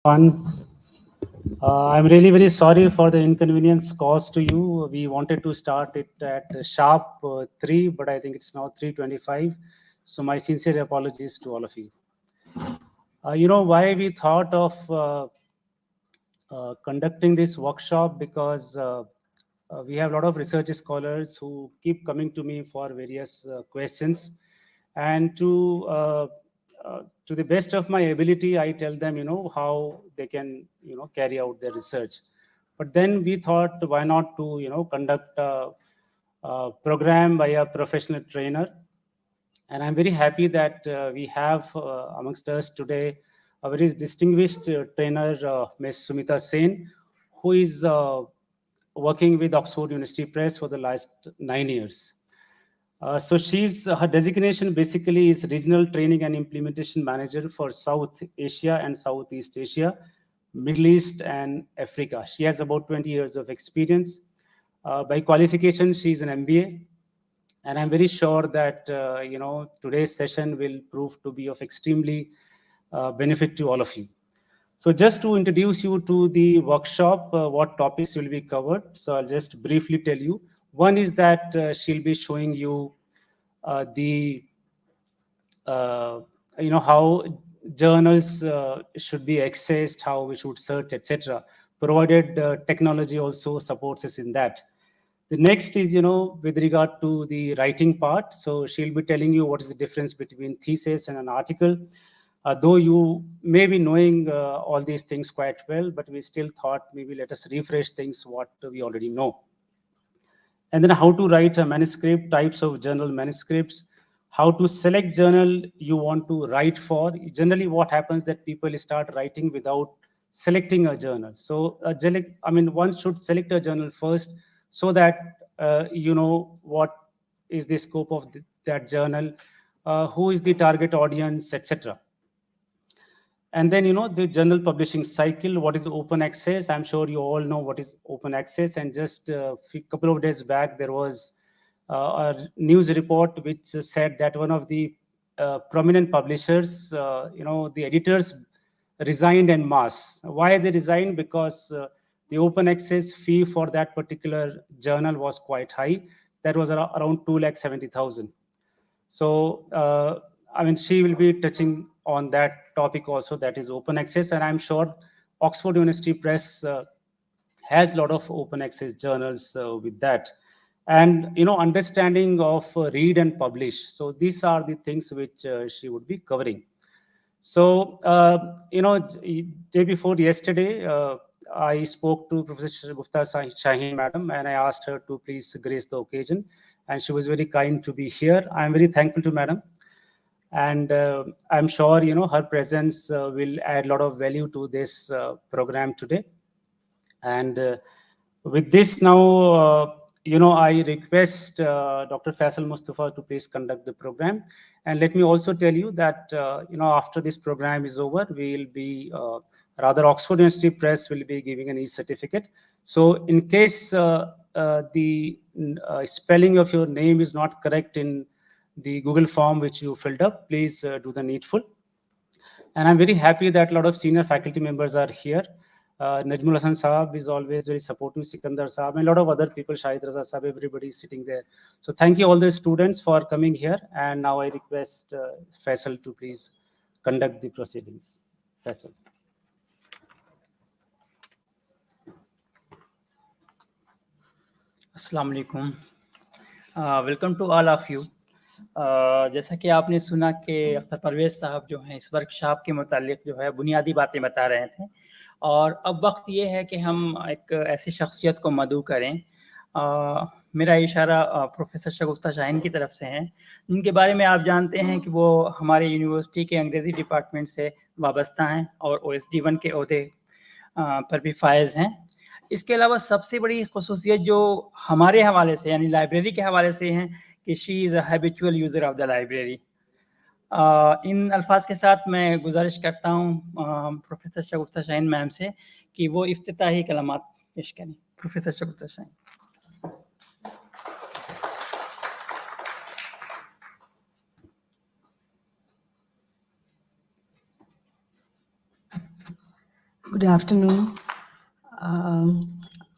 Everyone. I'm really very sorry for the inconvenience caused to you. We wanted to start it at sharp 3, but I think it's now 3:25. So my sincere apologies to all of you. Why we thought of conducting this workshop, because we have a lot of research scholars who keep coming to me for various questions, and to the best of my ability, I tell them how they can carry out their research. But then we thought, why not to conduct a program by a professional trainer. And I'm very happy that we have amongst us today a very distinguished trainer, Ms. Sumita Sen, who is working with Oxford University Press for the last 9 years. So her designation basically is Regional Training and Implementation Manager for South Asia and Southeast Asia, Middle East and Africa. She has about 20 years of experience. By qualification, she is an MBA. And I'm very sure that today's session will prove to be of extremely benefit to all of you. So just to introduce you to the workshop, what topics will be covered. So I'll just briefly tell you. One is that she'll be showing you how journals should be accessed, how we should search, etc. Provided technology also supports us in that. The next is, with regard to the writing part. So she'll be telling you what is the difference between thesis and an article. Though you may be knowing all these things quite well, but we still thought maybe let us refresh things what we already know. And then how to write a manuscript, types of journal manuscripts, how to select journal you want to write for. Generally, what happens that people start writing without selecting a journal. So, one should select a journal first so that you know what is the scope of that journal, who is the target audience, etc. And then, the journal publishing cycle, what is open access? I'm sure you all know what is open access. And just a couple of days back, there was a news report which said that one of the prominent publishers, the editors resigned en masse. Why they resigned? Because the open access fee for that particular journal was quite high. That was around 2,70,000. So, she will be touching on that topic also, that is open access. And I'm sure Oxford University Press has a lot of open access journals with that. And, understanding of read and publish. So these are the things which she would be covering. So, day before yesterday, I spoke to Professor Gupta Shaheen, madam, and I asked her to please grace the occasion. And she was very kind to be here. I'm very thankful to madam. And I'm sure, her presence will add a lot of value to this program today. And with this now, I request Dr. Faisal Mustafa to please conduct the program. And let me also tell you that, after this program is over, we will be, rather Oxford University Press will be giving an e-certificate. So in case the spelling of your name is not correct in the Google form which you filled up, please do the needful. And I'm very happy that a lot of senior faculty members are here. Najmul Hasan Saab is always very supportive, Sikandar Saab, and a lot of other people, Shahid Raza Saab, everybody is sitting there. So thank you all the students for coming here. And now I request Faisal to please conduct the proceedings. Faisal. अस्सलाम वालेकुम, welcome to all of you. जैसा कि आपने सुना कि अख्तर परवेज़ साहब जो हैं इस वर्कशॉप के मुतालिक जो है बुनियादी बातें बता रहे थे, और अब वक्त ये है कि हम एक ऐसी शख्सियत को मदऊ करें। मेरा इशारा प्रोफेसर शगुफ्ता शाहीन की तरफ से है, जिनके बारे में आप जानते हैं कि वो हमारे यूनिवर्सिटी के अंग्रेज़ी डिपार्टमेंट से वाबस्ता हैं और OSD1 के ओहदे पर भी फायज़ हैं। इसके अलावा सबसे बड़ी ख़ुसूसियत जो हमारे हवाले से यानी लाइब्रेरी के हवाले से हैं कि she is a habitual user of the library. इन अल्फाज के साथ मैं गुजारिश करता हूँ प्रोफेसर शगुफ्ता शाहीन मैम से कि वो इफ्तिताही कलमात पेश करें। Professor Shagufta Shaheen. Good afternoon.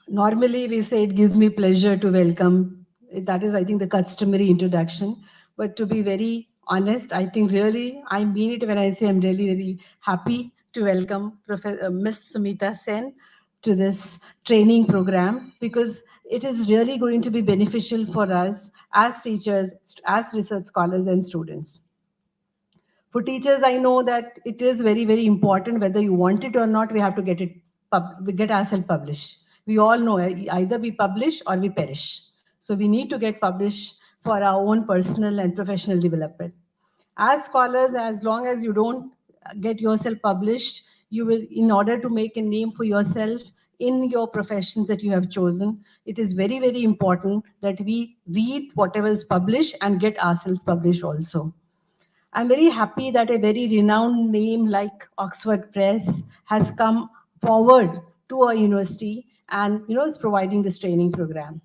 Normally, we say it gives me pleasure to welcome. That is, I think, the customary introduction. But to be very honest, I think really I mean it when I say I'm really very happy to welcome Miss Sumita Sen to this training program, because it is really going to be beneficial for us as teachers, as research scholars and students. For teachers, I know that it is very, very important, whether you want it or not, we have to get it, we get ourselves published. We all know either we publish or we perish. So we need to get published for our own personal and professional development. As scholars, as long as you don't get yourself published, you will, in order to make a name for yourself in your professions that you have chosen, it is very, very important that we read whatever is published and get ourselves published also. I'm very happy that a very renowned name like Oxford Press has come forward to our university and is providing this training program.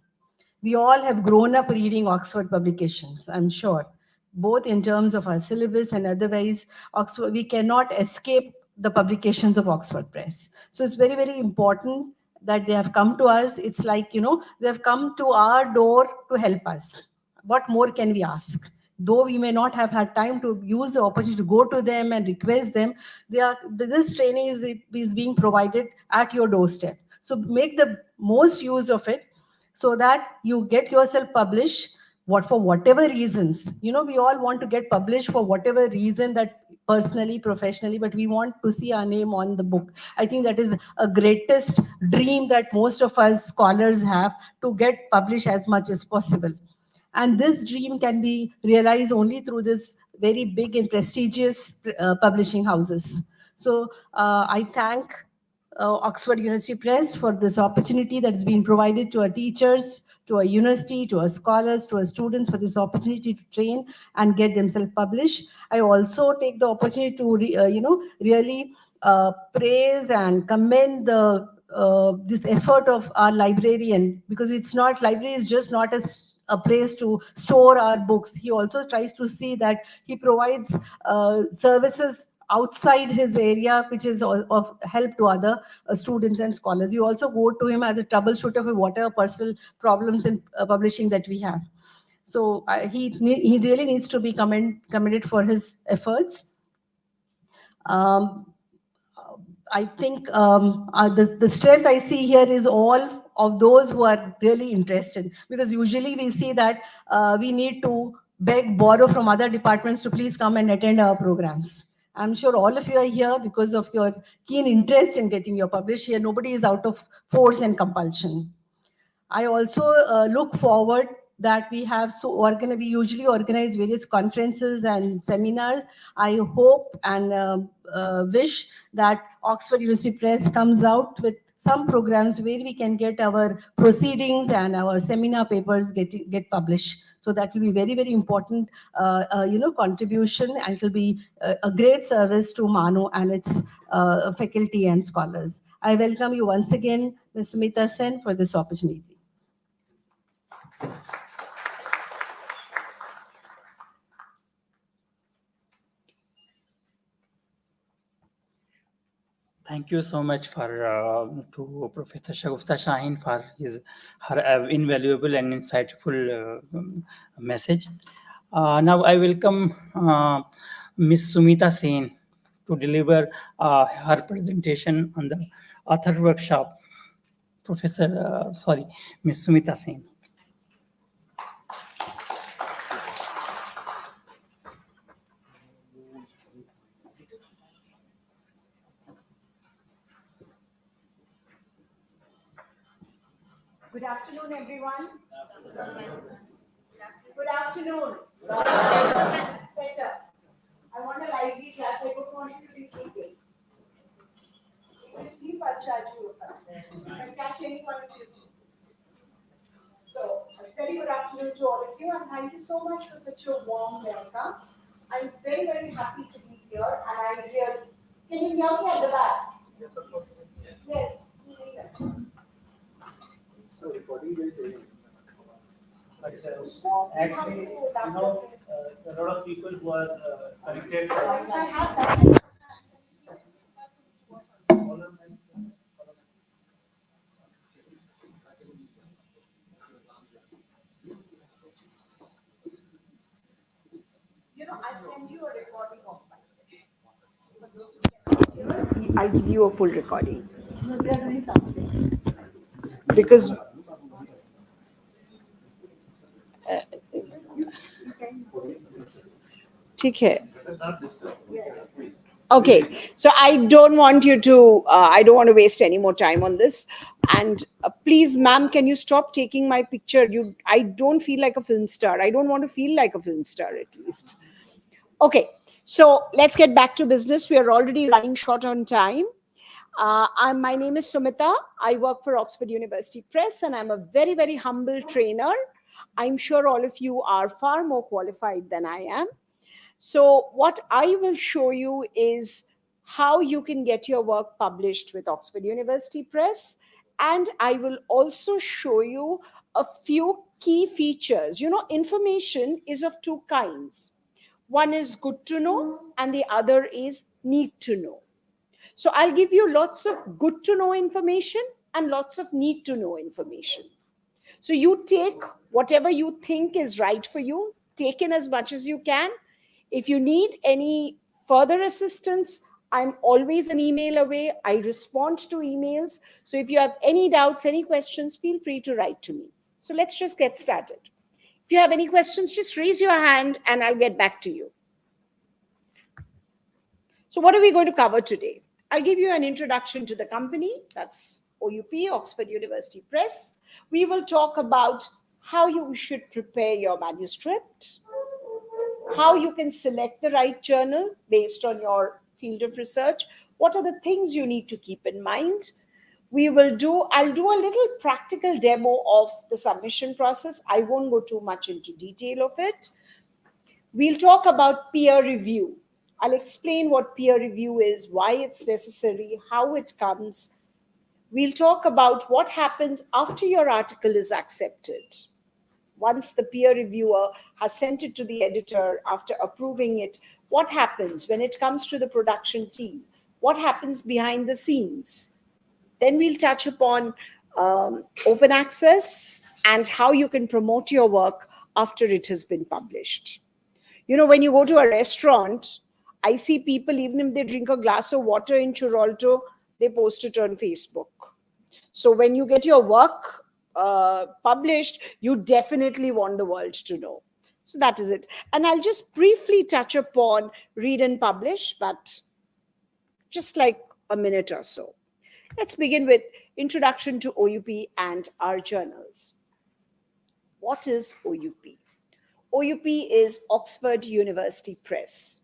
We all have grown up reading Oxford publications, I'm sure, both in terms of our syllabus and otherwise. Oxford, we cannot escape the publications of Oxford Press. So it's very, very important that they have come to us. It's like, they have come to our door to help us. What more can we ask? Though we may not have had time to use the opportunity to go to them and request them, this training is being provided at your doorstep. So make the most use of it so that you get yourself published, for whatever reasons. We all want to get published for whatever reason, that personally, professionally, but we want to see our name on the book. I think that is a greatest dream that most of us scholars have, to get published as much as possible. And this dream can be realized only through this very big and prestigious publishing houses. So I thank Oxford University Press for this opportunity that's been provided to our teachers, to our university, to our scholars, to our students, for this opportunity to train and get themselves published. I also take the opportunity to really praise and commend this effort of our librarian, because it's not, library is just not a place to store our books. He also tries to see that he provides services outside his area, which is of help to other students and scholars. You also go to him as a troubleshooter for whatever personal problems in publishing that we have. So he really needs to be commended for his efforts. I think the strength I see here is all of those who are really interested, because usually we see that we need to beg, borrow from other departments to please come and attend our programs. I'm sure all of you are here because of your keen interest in getting your published here. Nobody is out of force and compulsion. I also look forward that we usually organize various conferences and seminars. I hope and wish that Oxford University Press comes out with some programs where we can get our proceedings and our seminar papers get published. So that will be very, very important, contribution, and it will be a great service to MANUU and its faculty and scholars. I welcome you once again, Ms. Sumita Sen, for this opportunity. Thank you so much to Professor Shagufta Shaheen for her invaluable and insightful message. Now I welcome Ms. Sumita Sen to deliver her presentation on the author workshop. Ms. Sumita Sen. Good afternoon, everyone. Good afternoon. It's better. I want a lively class. I don't want you to be sleeping. If you sleep, I'll charge you. I can catch anyone if you sleep. So, a very good afternoon to all of you, and thank you so much for such a warm welcome. I'm very, very happy to be here, and I really. Can you hear me at the back? Yes, of course. Yes. So recording will do. But actually, a lot of people who are connected. If I have that. I'll give you a full recording. Because ठीक है. Okay, so I don't want you to, I don't want to waste any more time on this. And please, ma'am, can you stop taking my picture? I don't feel like a film star. I don't want to feel like a film star, at least. Okay, so let's get back to business. We are already running short on time. My name is Sumita. I work for Oxford University Press, and I'm a very, very humble trainer. I'm sure all of you are far more qualified than I am. So what I will show you is how you can get your work published with Oxford University Press. And I will also show you a few key features. You know, information is of two kinds. One is good to know, and the other is need to know. So I'll give you lots of good to know information and lots of need to know information. So you take whatever you think is right for you, take in as much as you can. If you need any further assistance, I'm always an email away. I respond to emails. So if you have any doubts, any questions, feel free to write to me. So let's just get started. If you have any questions, just raise your hand and I'll get back to you. So what are we going to cover today? I'll give you an introduction to the company. That's OUP, Oxford University Press. We will talk about how you should prepare your manuscript, how you can select the right journal based on your field of research, what are the things you need to keep in mind. I'll do a little practical demo of the submission process. I won't go too much into detail of it. We'll talk about peer review. I'll explain what peer review is, why it's necessary, how it comes. We'll talk about what happens after your article is accepted. Once the peer reviewer has sent it to the editor after approving it, what happens when it comes to the production team? What happens behind the scenes? Then we'll touch upon open access and how you can promote your work after it has been published. You know, when you go to a restaurant, I see people, even if they drink a glass of water in Churalto, they post it on Facebook. So when you get your work published, you definitely want the world to know. So that is it. And I'll just briefly touch upon read and publish, but just like a minute or so. Let's begin with introduction to OUP and our journals. What is OUP? OUP is Oxford University Press.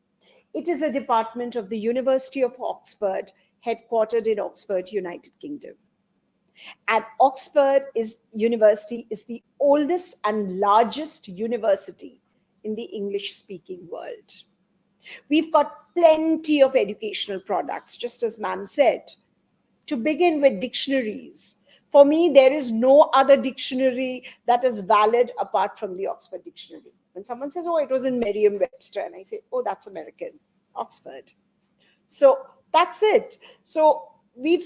It is a department of the University of Oxford, headquartered in Oxford, United Kingdom. And Oxford University is the oldest and largest university in the English-speaking world. We've got plenty of educational products, just as ma'am said. To begin with, dictionaries. For me, there is no other dictionary that is valid apart from the Oxford Dictionary. When someone says, oh, it was in Merriam-Webster, and I say, oh, that's American, Oxford. So that's it. So we've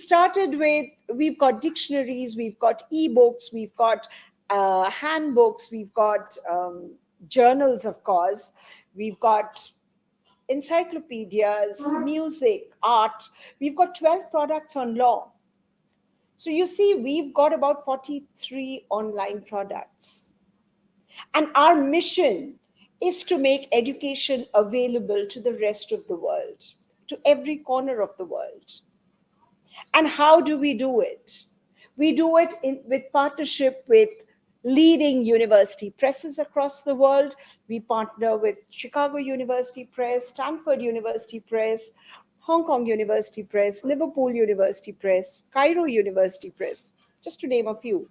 got dictionaries, we've got ebooks, we've got handbooks, we've got journals, of course, we've got encyclopedias, music, art. We've got 12 products on law. So you see, we've got about 43 online products. And our mission is to make education available to the rest of the world, to every corner of the world. And how do we do it? We do it with partnership with leading university presses across the world. We partner with Chicago University Press, Stanford University Press, Hong Kong University Press, Liverpool University Press, Cairo University Press, just to name a few.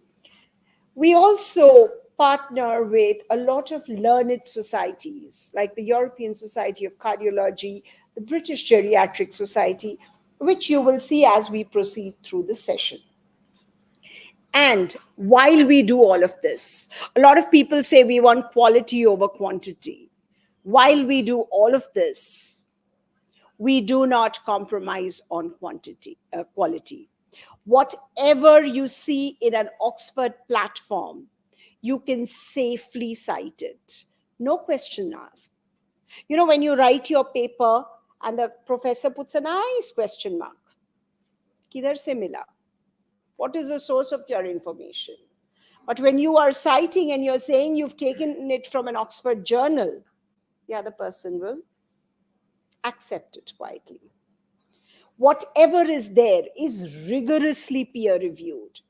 We also partner with a lot of learned societies, like the European Society of Cardiology, the British Geriatric Society, which you will see as we proceed through the session. And while we do all of this, a lot of people say we want quality over quantity. While we do all of this, we do not compromise on quality. Whatever you see in an Oxford platform, you can safely cite it. No question asked. You know, when you write your paper and the professor puts a nice question mark. Kidhar se mila? What is the source of your information? But when you are citing and you're saying you've taken it from an Oxford journal, the other person will accept it quietly. Whatever is there is rigorously peer reviewed.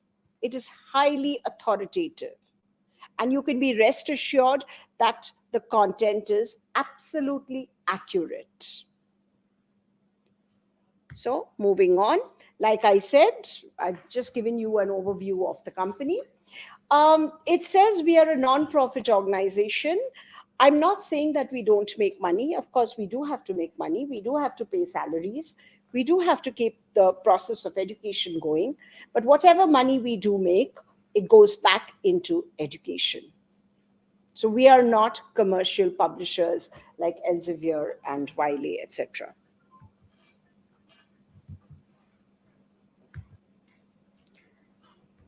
It is highly authoritative. And you can be rest assured that the content is absolutely accurate. So moving on, like I said, I've just given you an overview of the company. It says we are a non-profit organization. I'm not saying that we don't make money. Of course, we do have to make money. We do have to pay salaries. We do have to keep the process of education going. But whatever money we do make, it goes back into education. So we are not commercial publishers like Elsevier and Wiley, etc.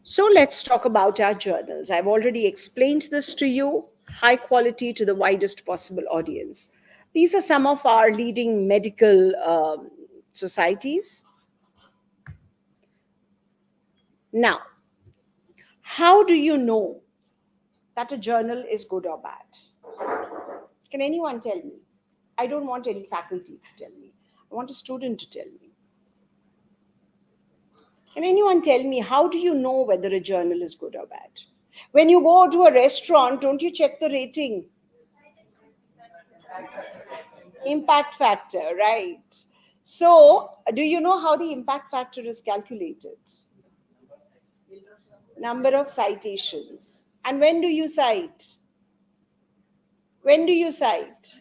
So let's talk about our journals. I've already explained this to you. High quality to the widest possible audience. These are some of our leading medical societies. Now, how do you know that a journal is good or bad? Can anyone tell me? I don't want any faculty to tell me. I want a student to tell me. Can anyone tell me, how do you know whether a journal is good or bad? When you go to a restaurant, don't you check the rating? Impact factor, right? So, do you know how the impact factor is calculated? Number of citations. And when do you cite? When do you cite?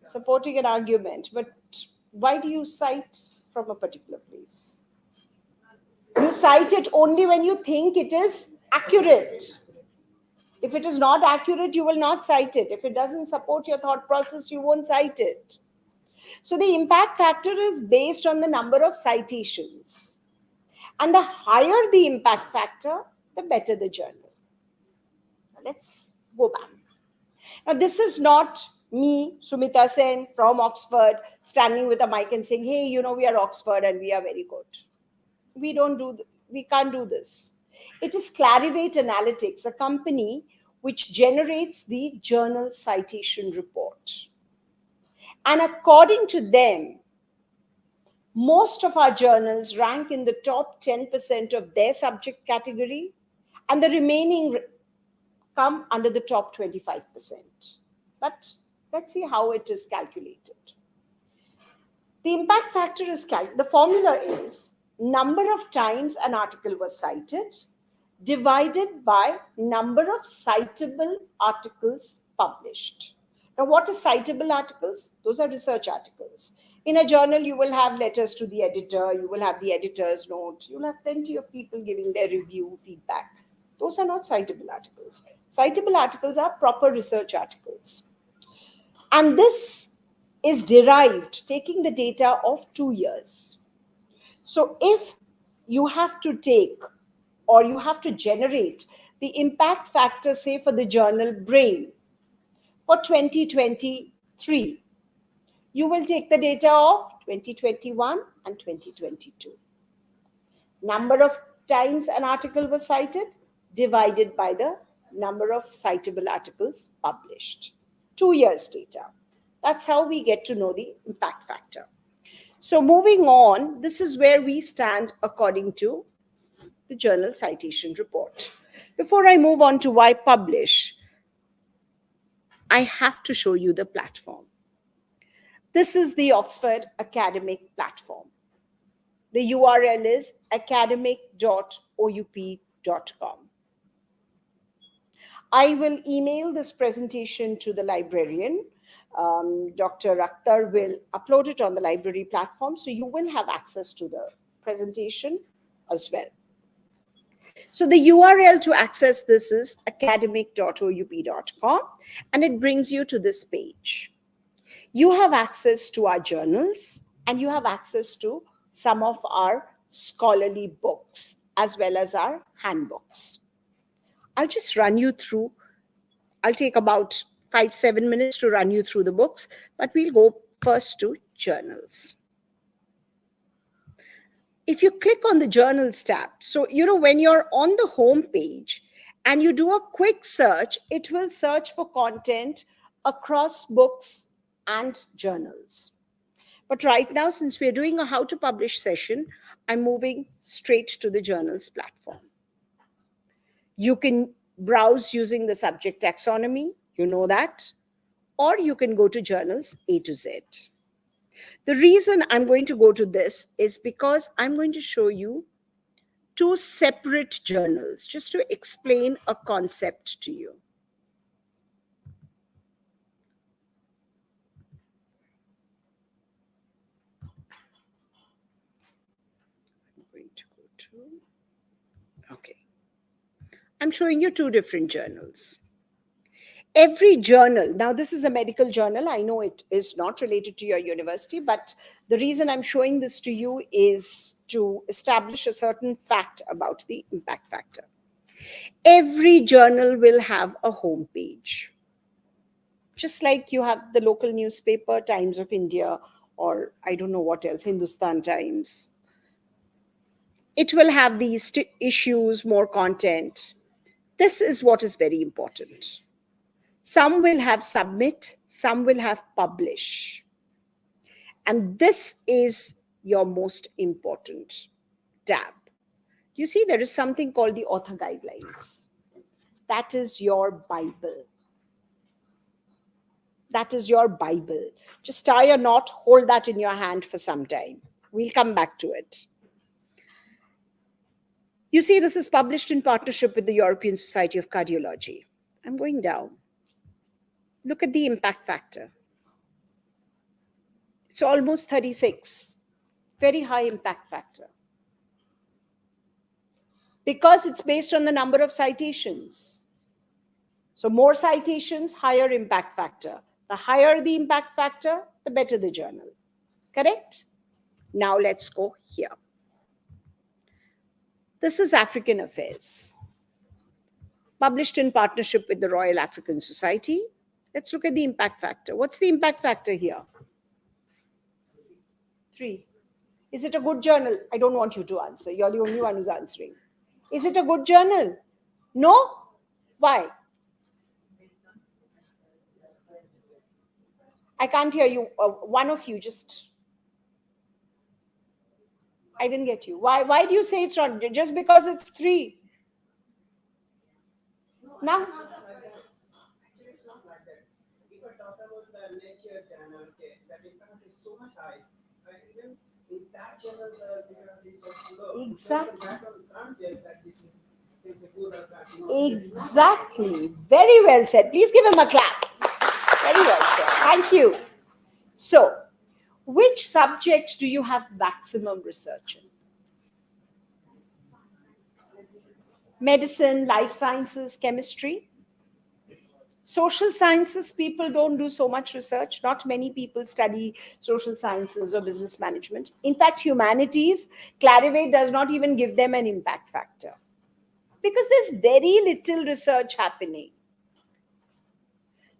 Supporting an argument. But why do you cite from a particular place? You cite it only when you think it is accurate. If it is not accurate, you will not cite it. If it doesn't support your thought process, you won't cite it. So the impact factor is based on the number of citations. And the higher the impact factor, the better the journal. Let's go back. Now, this is not me, Sumita Sen from Oxford, standing with a mic and saying, hey, you know, we are Oxford and we are very good. We can't do this. It is Clarivate Analytics, a company which generates the journal citation report. And according to them, most of our journals rank in the top 10% of their subject category, and the remaining come under the top 25%. But let's see how it is calculated. The impact factor is the formula is number of times an article was cited divided by number of citable articles published. Now, what is citable articles? Those are research articles. In a journal, you will have letters to the editor, you will have the editor's note, you'll have plenty of people giving their review, feedback. Those are not citable articles. Citable articles are proper research articles. And this is derived taking the data of 2 years. So if you have to take or you have to generate the impact factor, say for the journal Brain for 2023, you will take the data of 2021 and 2022. Number of times an article was cited divided by the number of citable articles published. 2 years data. That's how we get to know the impact factor. So moving on, this is where we stand according to the journal citation report. Before I move on to why publish, I have to show you the platform. This is the Oxford academic platform. The URL is academic.oup.com. I will email this presentation to the librarian. Dr. Akhtar will upload it on the library platform, so you will have access to the presentation as well. So the URL to access this is academic.oup.com, and it brings you to this page. You have access to our journals, and you have access to some of our scholarly books as well as our handbooks. I'll just run you through. I'll take about 5-7 minutes to run you through the books, but we'll go first to journals. If you click on the journals tab, so when you're on the home page and you do a quick search, it will search for content across books and journals. But right now, since we're doing a how to publish session, I'm moving straight to the journals platform. You can browse using the subject taxonomy, that, or you can go to journals A to Z. The reason I'm going to go to this is because I'm going to show you 2 separate journals just to explain a concept to you. I'm going to go to, okay. I'm showing you 2 different journals. Every journal, now this is a medical journal. I know it is not related to your university, but the reason I'm showing this to you is to establish a certain fact about the impact factor. Every journal will have a home page. Just like you have the local newspaper, Times of India, or I don't know what else, Hindustan Times. It will have these issues, more content. This is what is very important. Some will have submit, some will have publish. And this is your most important tab. You see, there is something called the author guidelines. That is your Bible. That is your Bible. Just tie a knot, hold that in your hand for some time. We'll come back to it. You see, this is published in partnership with the European Society of Cardiology. I'm going down. Look at the impact factor. It's almost 36. Very high impact factor. Because it's based on the number of citations. So more citations, higher impact factor. The higher the impact factor, the better the journal. Correct? Now let's go here. This is African Affairs. Published in partnership with the Royal African Society. Let's look at the impact factor. What's the impact factor here? 3. Is it a good journal? I don't want you to answer. You're the only one who's answering. Is it a good journal? No? Why? I can't hear you. One of you just... I didn't get you. Why do you say it's not? Just because it's 3? Now? Exactly. Very well said. Please give him a clap. Very well said. Thank you. So, which subject do you have maximum research in? Medicine, life sciences, chemistry. Social sciences, people don't do so much research. Not many people study social sciences or business management. In fact, humanities, Clarivate does not even give them an impact factor because there's very little research happening.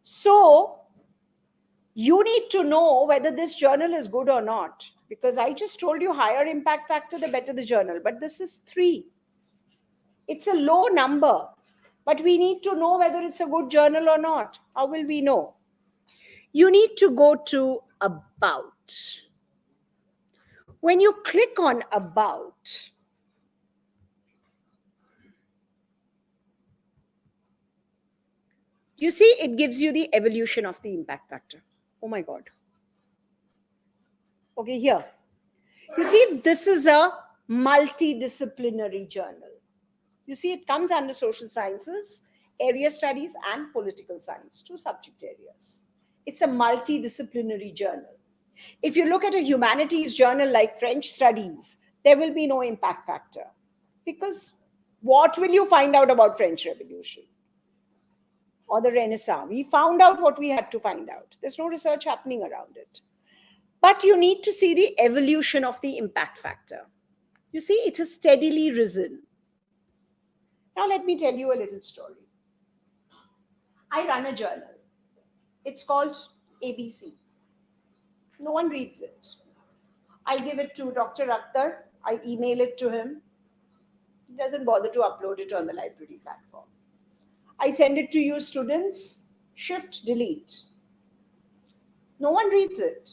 So, you need to know whether this journal is good or not, because I just told you higher impact factor, the better the journal. But this is 3. It's a low number. But we need to know whether it's a good journal or not. How will we know? You need to go to About. When you click on About, you see it gives you the evolution of the impact factor. Oh my God. Okay, here. You see, this is a multidisciplinary journal. You see, it comes under social sciences, area studies, and political science, 2 subject areas. It's a multidisciplinary journal. If you look at a humanities journal like French studies, there will be no impact factor. Because what will you find out about French Revolution or the Renaissance? We found out what we had to find out. There's no research happening around it. But you need to see the evolution of the impact factor. You see, it has steadily risen. Now let me tell you a little story. I run a journal. It's called ABC. No one reads it. I give it to Dr. Akhtar. I email it to him. He doesn't bother to upload it on the library platform. I send it to you students. Shift, delete. No one reads it.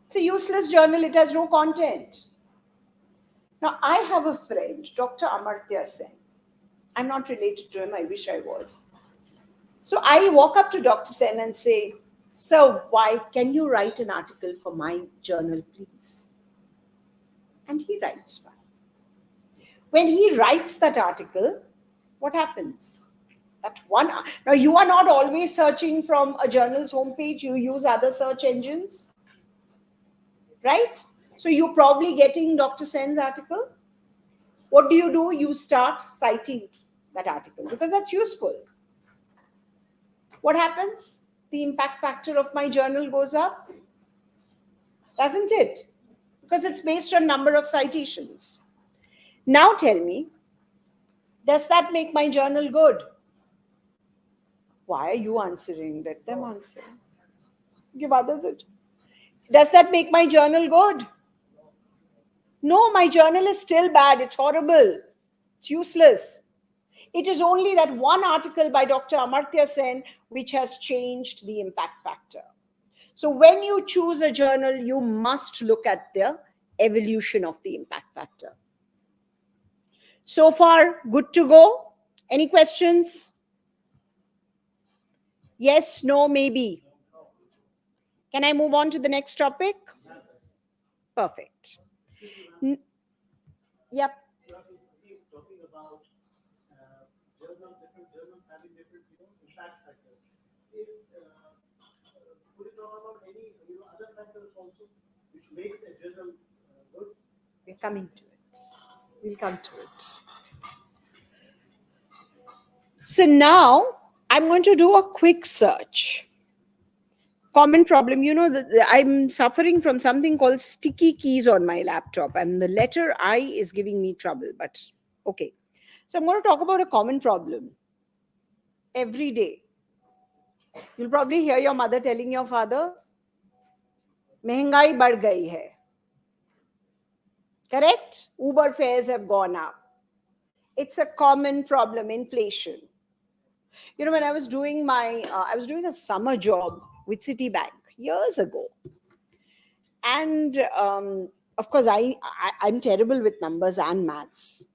It's a useless journal. It has no content. Now, I have a friend, Dr. Amartya Sen. I'm not related to him. I wish I was. So I walk up to Dr. Sen and say, "Sir, why can you write an article for my journal, please?" And he writes one. When he writes that article, what happens? That one. Now, you are not always searching from a journal's homepage. You use other search engines, right? So you're probably getting Dr. Sen's article. What do? You start citing that article because that's useful. What happens? The impact factor of my journal goes up, doesn't it? Because it's based on number of citations. Now tell me, does that make my journal good? Why are you answering? Let them answer. Give others it. Does that make my journal good? No, my journal is still bad. It's horrible. It's useless. It is only that one article by Dr. Amartya Sen which has changed the impact factor. So when you choose a journal, you must look at the evolution of the impact factor. So far, good to go? Any questions? Yes, no, maybe. Can I move on to the next topic? Perfect. Yep. Talking about different journals having different impact factors. Could you talk about any other factors also which makes a journal good? We're coming to it. We'll come to it. So now I'm going to do a quick search. Common problem, I'm suffering from something called sticky keys on my laptop, and the letter I is giving me trouble, but okay. So I'm going to talk about a common problem. Every day, you'll probably hear your mother telling your father, "Mehengai badh gayi hai." Correct? Uber fares have gone up. It's a common problem, inflation. When I was doing I was doing a summer job with Citibank years ago. And of course, I'm terrible with numbers and maths.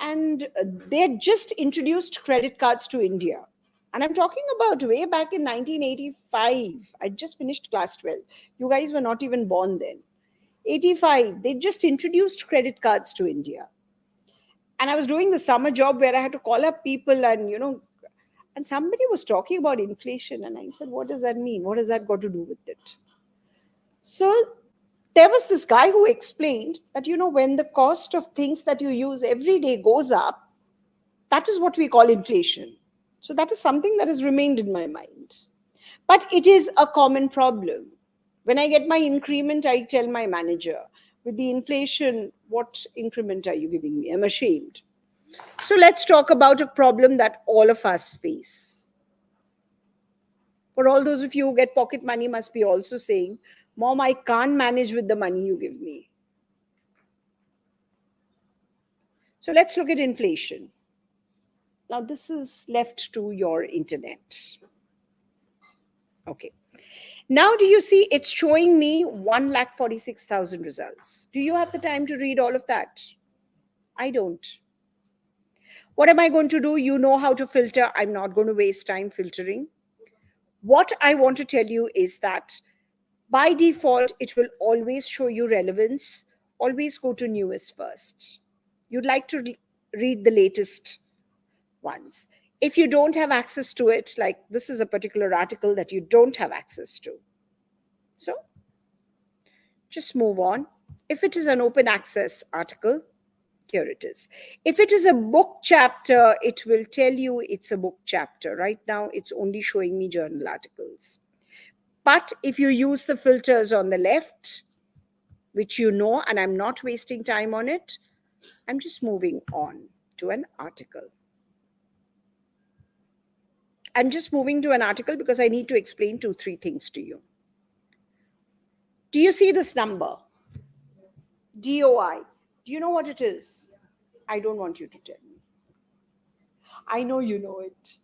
And they had just introduced credit cards to India. And I'm talking about way back in 1985. I just finished class 12. You guys were not even born then. 85, they just introduced credit cards to India. And I was doing the summer job where I had to call up people and, and somebody was talking about inflation. And I said, what does that mean? What has that got to do with it? So there was this guy who explained that, when the cost of things that you use every day goes up, that is what we call inflation. So that is something that has remained in my mind. But it is a common problem. When I get my increment, I tell my manager, with the inflation, what increment are you giving me? I'm ashamed. So let's talk about a problem that all of us face. For all those of you who get pocket money must be also saying, Mom, I can't manage with the money you give me. So let's look at inflation. Now this is left to your internet. Okay. Now do you see it's showing me 1,46,000 results. Do you have the time to read all of that? I don't. What am I going to do? You know how to filter. I'm not going to waste time filtering. What I want to tell you is that by default, it will always show you relevance. Always go to newest first. You'd like to read the latest ones. If you don't have access to it, like this is a particular article that you don't have access to. So just move on. If it is an open access article, here it is. If it is a book chapter, it will tell you it's a book chapter. Right now, it's only showing me journal articles. But if you use the filters on the left, which you know, and I'm not wasting time on it, I'm just moving on to an article. I'm just moving to an article because I need to explain 2-3 things to you. Do you see this number? DOI. Do you know what it is? I don't want you to tell me. I know you know it.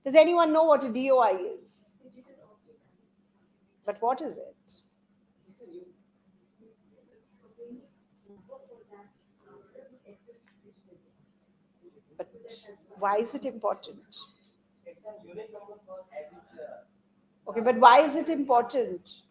Does anyone know what a DOI is? But what is it? But why is it important? Okay, but why is it important?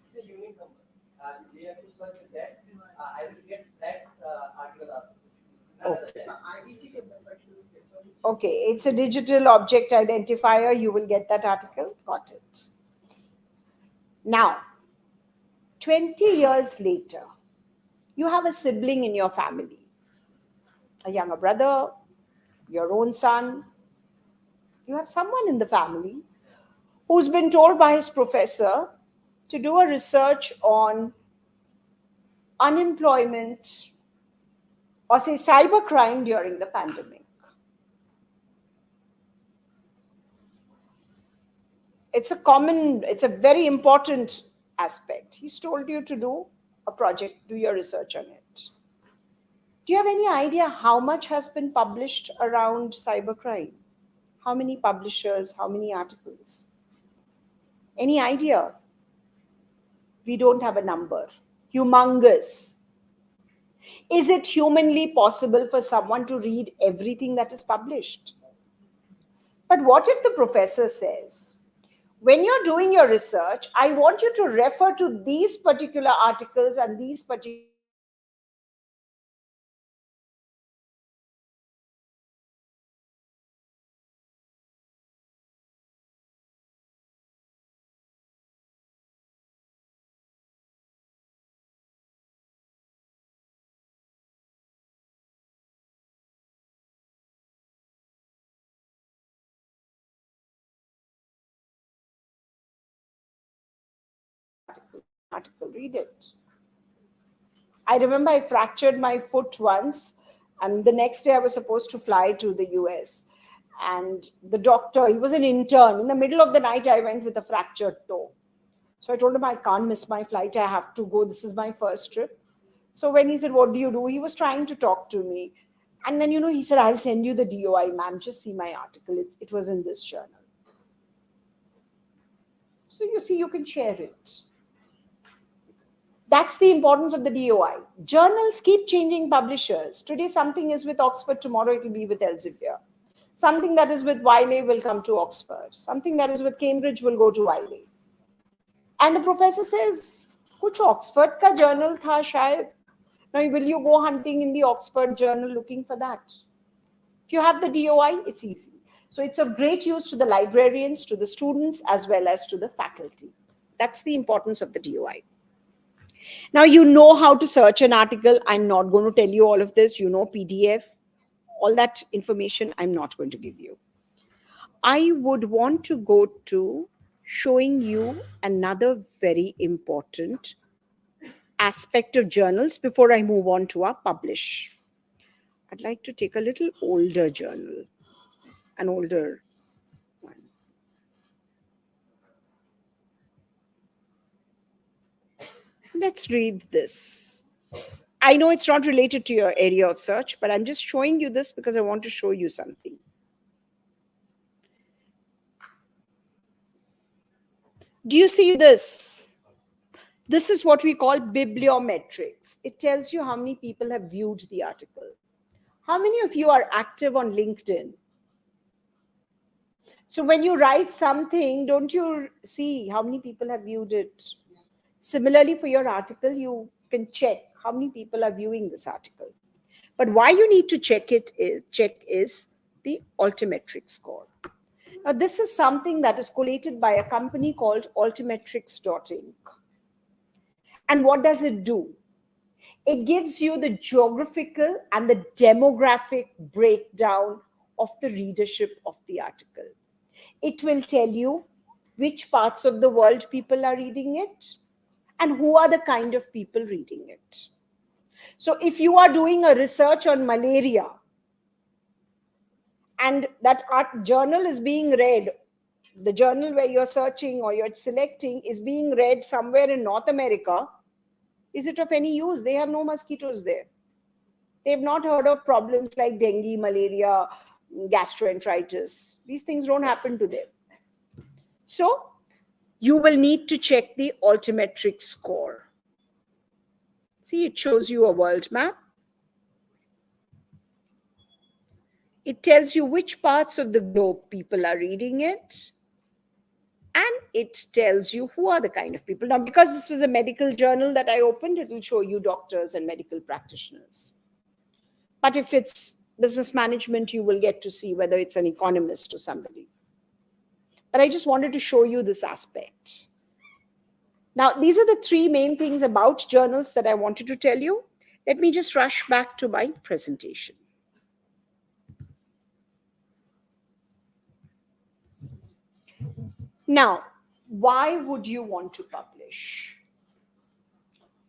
Okay, it's a digital object identifier. You will get that article. Got it. Now, 20 years later, you have a sibling in your family, a younger brother, your own son. You have someone in the family who's been told by his professor to do a research on unemployment or say cybercrime during the pandemic. It's a very important aspect. He's told you to do a project, do your research on it. Do you have any idea how much has been published around cybercrime? How many publishers, how many articles? Any idea? We don't have a number. Humongous. Is it humanly possible for someone to read everything that is published? But what if the professor says, when you're doing your research, I want you to refer to these particular articles and these particular article, read it. I remember I fractured my foot once, and the next day I was supposed to fly to the US. And the doctor, he was an intern. In the middle of the night, I went with a fractured toe. So I told him, I can't miss my flight. I have to go. This is my first trip. So when he said, what do you do? He was trying to talk to me. And then, he said, I'll send you the DOI, ma'am. Just see my article. It was in this journal. So you see, you can share it. That's the importance of the DOI. Journals keep changing publishers. Today, something is with Oxford. Tomorrow, it will be with Elsevier. Something that is with Wiley will come to Oxford. Something that is with Cambridge will go to Wiley. And the professor says, kuch Oxford ka journal tha shayad. Now, will you go hunting in the Oxford journal looking for that? If you have the DOI, it's easy. So it's of great use to the librarians, to the students, as well as to the faculty. That's the importance of the DOI. Now, you know how to search an article. I'm not going to tell you all of this. You know PDF. All that information I'm not going to give you. I would want to go to showing you another very important aspect of journals before I move on to our publish. I'd like to take a little older journal, an older one. Let's read this. I know it's not related to your area of search, but I'm just showing you this because I want to show you something. Do you see this? This is what we call bibliometrics. It tells you how many people have viewed the article. How many of you are active on LinkedIn? So when you write something, don't you see how many people have viewed it? Similarly, for your article, you can check how many people are viewing this article. But why you need to check is the altimetric score. Now, this is something that is collated by a company called altimetrics.inc. And what does it do? It gives you the geographical and the demographic breakdown of the readership of the article. It will tell you which parts of the world people are reading it and who are the kind of people reading it. So if you are doing a research on malaria and that art journal is being read the journal where you're searching or you're selecting is being read somewhere in North America, is it of any use? They have no mosquitoes there. They've not heard of problems like dengue, malaria, gastroenteritis. These things don't happen to them. So you will need to check the altimetric score. See, it shows you a world map. It tells you which parts of the globe people are reading it. And it tells you who are the kind of people. Now, because this was a medical journal that I opened, it will show you doctors and medical practitioners. But if it's business management, you will get to see whether it's an economist or somebody. But I just wanted to show you this aspect. Now, these are the three main things about journals that I wanted to tell you. Let me just rush back to my presentation. Now, why would you want to publish?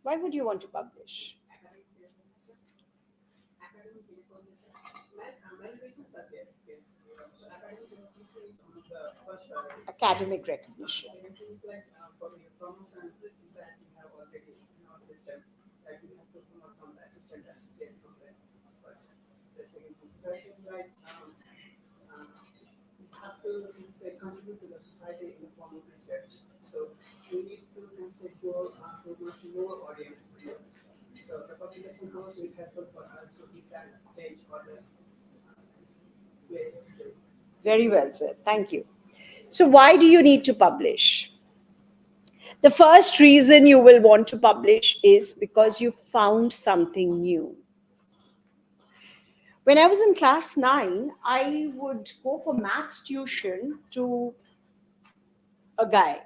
Why would you want to publish? Academic recognition. Have to contribute to the society in the form of research. So we need to go to much more audience members. So the publication house will help for us to keep that stage for the place. Very well said. Thank you. So why do you need to publish? The first reason you will want to publish is because you found something new. When I was in class 9, I would go for maths tuition to a guy.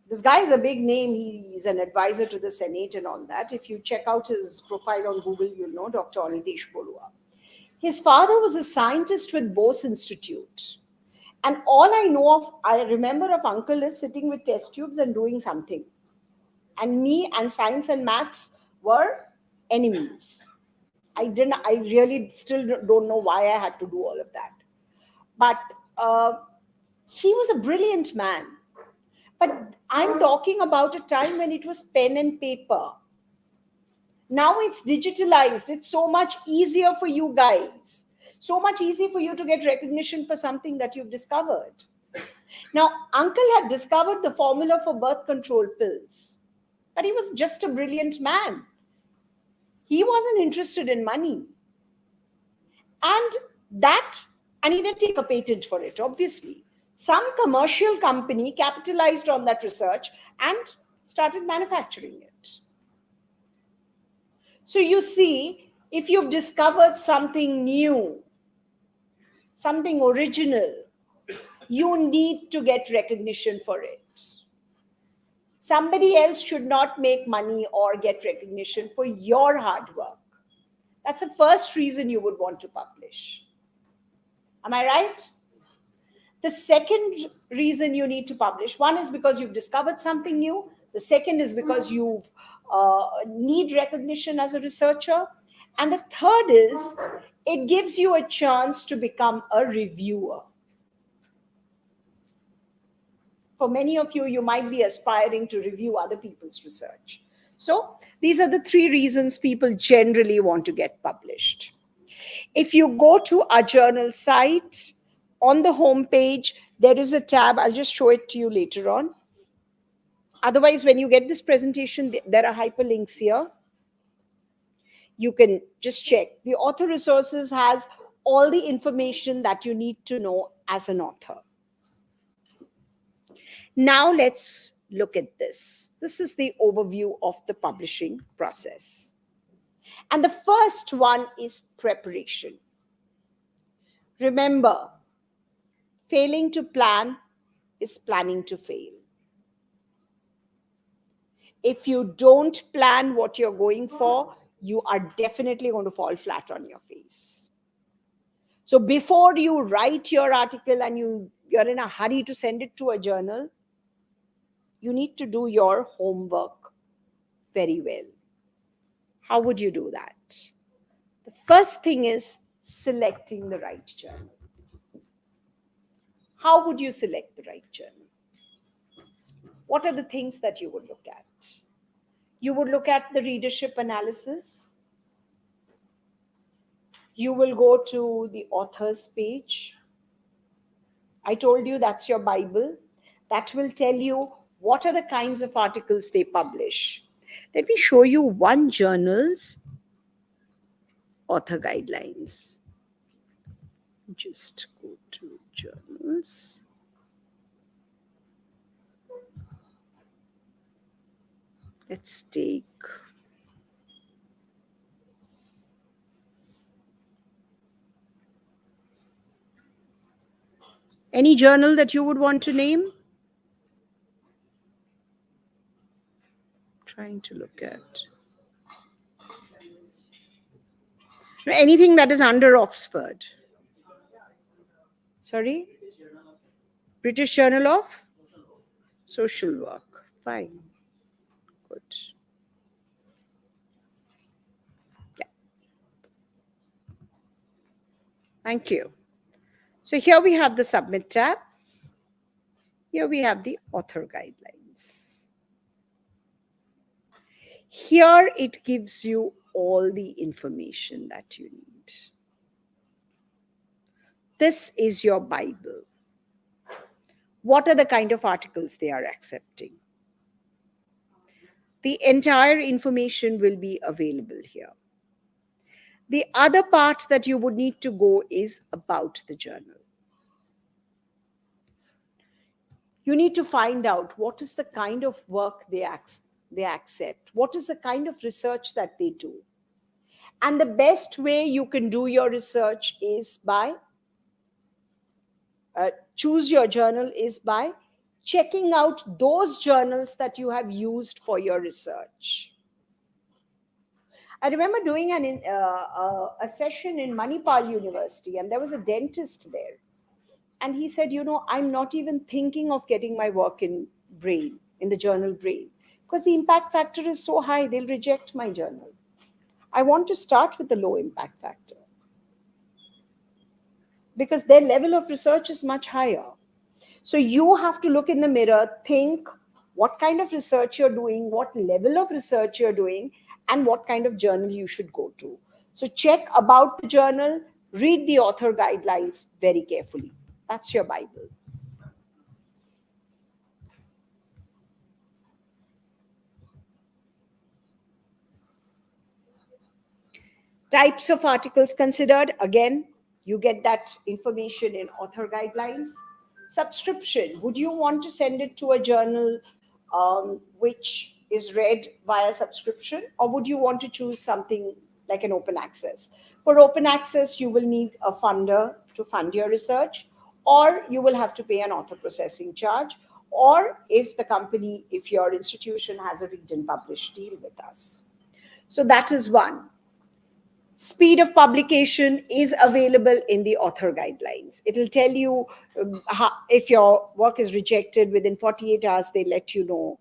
This guy is a big name. He's an advisor to the Senate and all that. If you check out his profile on Google, you'll know Dr. Anitesh Borua. His father was a scientist with Bose Institute. And all I remember of uncle is sitting with test tubes and doing something. And me and science and maths were enemies. I really still don't know why I had to do all of that. But he was a brilliant man. But I'm talking about a time when it was pen and paper. Now it's digitalized. It's so much easier for you guys. So much easier for you to get recognition for something that you've discovered. Now, uncle had discovered the formula for birth control pills. But he was just a brilliant man. He wasn't interested in money. And he didn't take a patent for it, obviously. Some commercial company capitalized on that research and started manufacturing it. So you see, if you've discovered something new, something original, you need to get recognition for it. Somebody else should not make money or get recognition for your hard work. That's the first reason you would want to publish. Am I right? The second reason you need to publish, one is because you've discovered something new. The second is because you need recognition as a researcher. And the third is it gives you a chance to become a reviewer. For many of you, you might be aspiring to review other people's research. So these are the three reasons people generally want to get published. If you go to our journal site, on the home page, there is a tab. I'll just show it to you later on. Otherwise, when you get this presentation, there are hyperlinks here. You can just check. The author resources has all the information that you need to know as an author. Now let's look at this. This is the overview of the publishing process. And the first one is preparation. Remember, failing to plan is planning to fail. If you don't plan what you're going for, you are definitely going to fall flat on your face. So before you write your article and you're in a hurry to send it to a journal, you need to do your homework very well. How would you do that? The first thing is selecting the right journal. how would you select the right journal? What are the things that you would look at? You would look at the readership analysis. You will go to the author's page. I told you that's your Bible. That will tell you what are the kinds of articles they publish. Let me show you one journal's author guidelines. Just go to journals. Let's take any journal that you would want to name. Trying to look at anything that is under Oxford. Sorry? British Journal of Social Work. Fine. Good. Yeah. Thank you. So here we have the Submit tab. Here we have the author guidelines. Here it gives you all the information that you need. This is your Bible. What are the kind of articles they are accepting? The entire information will be available here. The other part that you would need to go is about the journal. You need to find out what is the kind of work they accept, what is the kind of research that they do. And the best way you can do your research is by choose your journal is by checking out those journals that you have used for your research. I remember doing a session in Manipal University, and there was a dentist there. And he said, you know, I'm not even thinking of getting my work in Brain, in the journal Brain, because the impact factor is so high, they'll reject my journal. I want to start with the low impact factor, because their level of research is much higher. So you have to look in the mirror, think what kind of research you're doing, what level of research you're doing, and what kind of journal you should go to. So check about the journal, read the author guidelines very carefully. That's your Bible. Types of articles considered. Again, you get that information in author guidelines. Subscription. Would you want to send it to a journal which is read via subscription, or would you want to choose something like an open access? For open access, you will need a funder to fund your research, or you will have to pay an author processing charge, or if your institution has a read and publish deal with us. So that is one. Speed of publication is available in the author guidelines. It will tell you if your work is rejected within 48 hours, they let you know.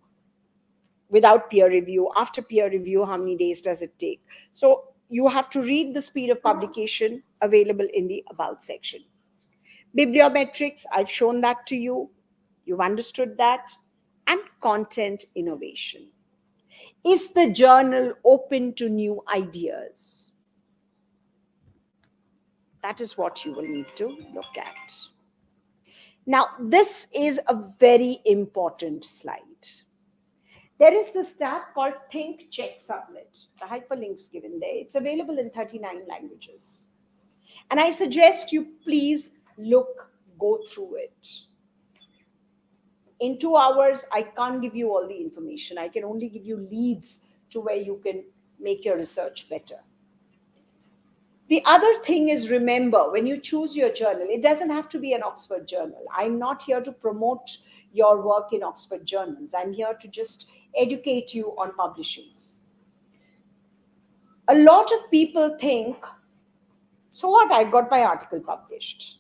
Without peer review, after peer review, how many days does it take? So you have to read the speed of publication available in the About section. Bibliometrics, I've shown that to you. You've understood that. And content innovation. Is the journal open to new ideas? That is what you will need to look at. Now, this is a very important slide. There is this tab called Think, Check, Submit. The hyperlink's given there. It's available in 39 languages. And I suggest you please go through it. In 2 hours, I can't give you all the information. I can only give you leads to where you can make your research better. The other thing is, remember, when you choose your journal, it doesn't have to be an Oxford journal. I'm not here to promote your work in Oxford journals. I'm here to just educate you on publishing. A lot of people think, so what, I got my article published.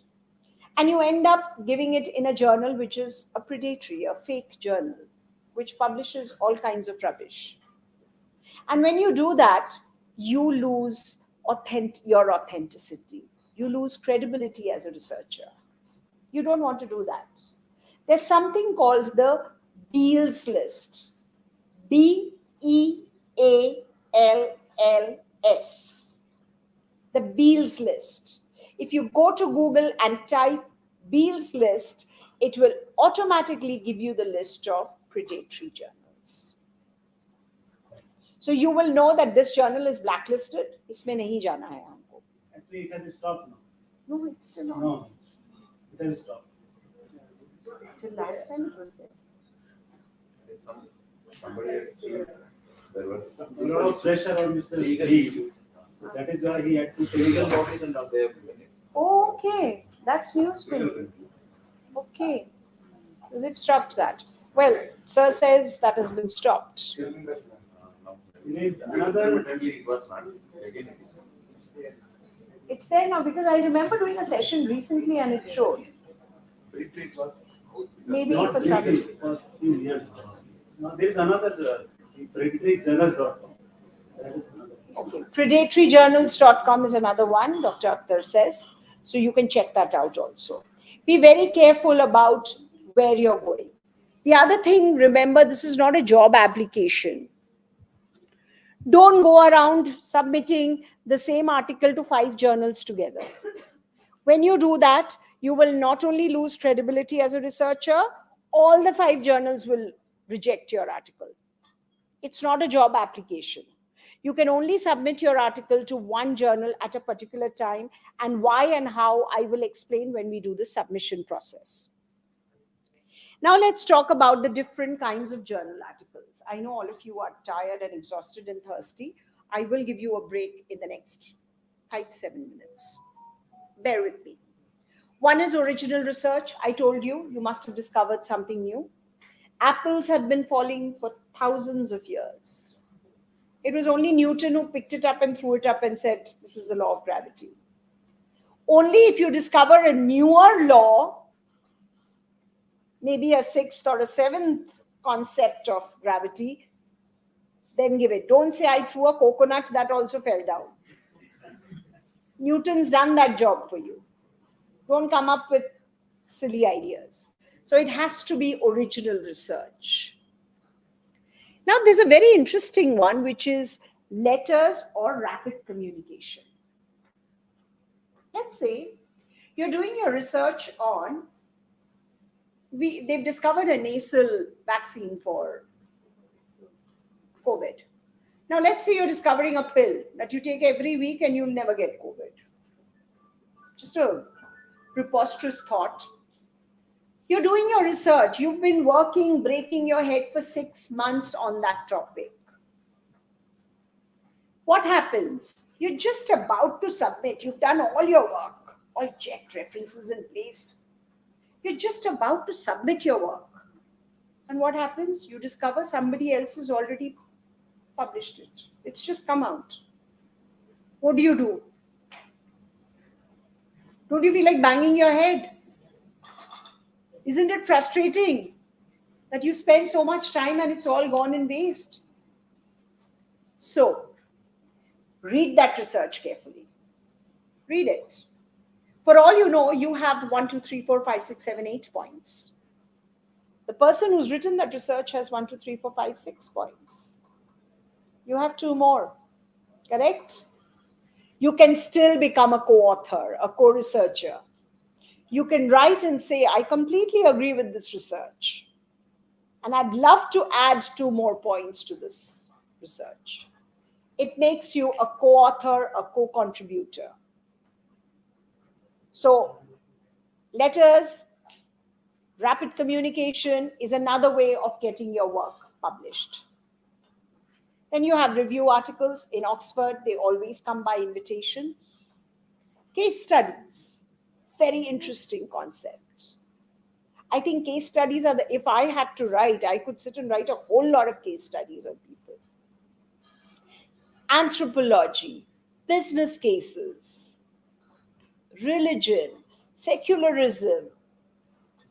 And you end up giving it in a journal which is a predatory, a fake journal, which publishes all kinds of rubbish. And when you do that, you lose your authenticity. You lose credibility as a researcher. You don't want to do that. There's something called the Beall's list. Bealls. The Beall's list. If you go to Google and type Beall's list, it will automatically give you the list of predatory journals. So you will know that this journal is blacklisted. इसमें नहीं जाना है हमको. Actually, it has stopped now. No, it's still on. No, it has stopped. Till last time it was there. There was A lot of pressure on Mr. Lee. That is why he had to take legal it. notice and all they have given it. Oh, okay, that's news to me. Okay, they've stopped that. Well, sir says that has been stopped. It is another. It was not. Again, it is. It's there now because I remember doing a session recently and it showed. It was. Maybe Not for some. really, for a few years. Now there is another predatorjournals.com. That is another. Okay, predatoryjournals.com is another one, Dr. Akhtar says. So you can check that out also. Be very careful about where you're going. The other thing, remember, this is not a job application. Don't go around submitting the same article to 5 journals together. When you do that, you will not only lose credibility as a researcher, all the 5 journals will reject your article. It's not a job application. You can only submit your article to one journal at a particular time, and why and how I will explain when we do the submission process. Now let's talk about the different kinds of journal articles. I know all of you are tired and exhausted and thirsty. I will give you a break in the next 5-7 minutes. Bear with me. One is original research. I told you, you must have discovered something new. Apples have been falling for thousands of years. It was only Newton who picked it up and threw it up and said, this is the law of gravity. Only if you discover a newer law, maybe a 6th or a 7th concept of gravity, then give it. Don't say I threw a coconut, that also fell down. Newton's done that job for you. Don't come up with silly ideas. So it has to be original research. Now there's a very interesting one, which is letters or rapid communication. Let's say you're doing your research on, they've discovered a nasal vaccine for COVID. Now let's say you're discovering a pill that you take every week and you'll never get COVID. Just a preposterous thought. You're doing your research. You've been working, breaking your head for 6 months on that topic. What happens? You're just about to submit. You've done all your work, all checked, references in place. You're just about to submit your work. And what happens? You discover somebody else has already published it. It's just come out. What do? Don't you feel like banging your head? Isn't it frustrating that you spend so much time and it's all gone in waste? So, read that research carefully. Read it. For all you know, you have 1, 2, 3, 4, 5, 6, 7, 8 points. The person who's written that research has 1, 2, 3, 4, 5, 6 points. You have 2 more, correct? You can still become a co-author, a co-researcher. You can write and say, I completely agree with this research. And I'd love to add 2 more points to this research. It makes you a co-author, a co-contributor. So, letters, rapid communication is another way of getting your work published. Then you have review articles. In Oxford, they always come by invitation. Case studies. Very interesting concept. I think case studies are if I had to write, I could sit and write a whole lot of case studies on people. Anthropology, business cases, religion, secularism,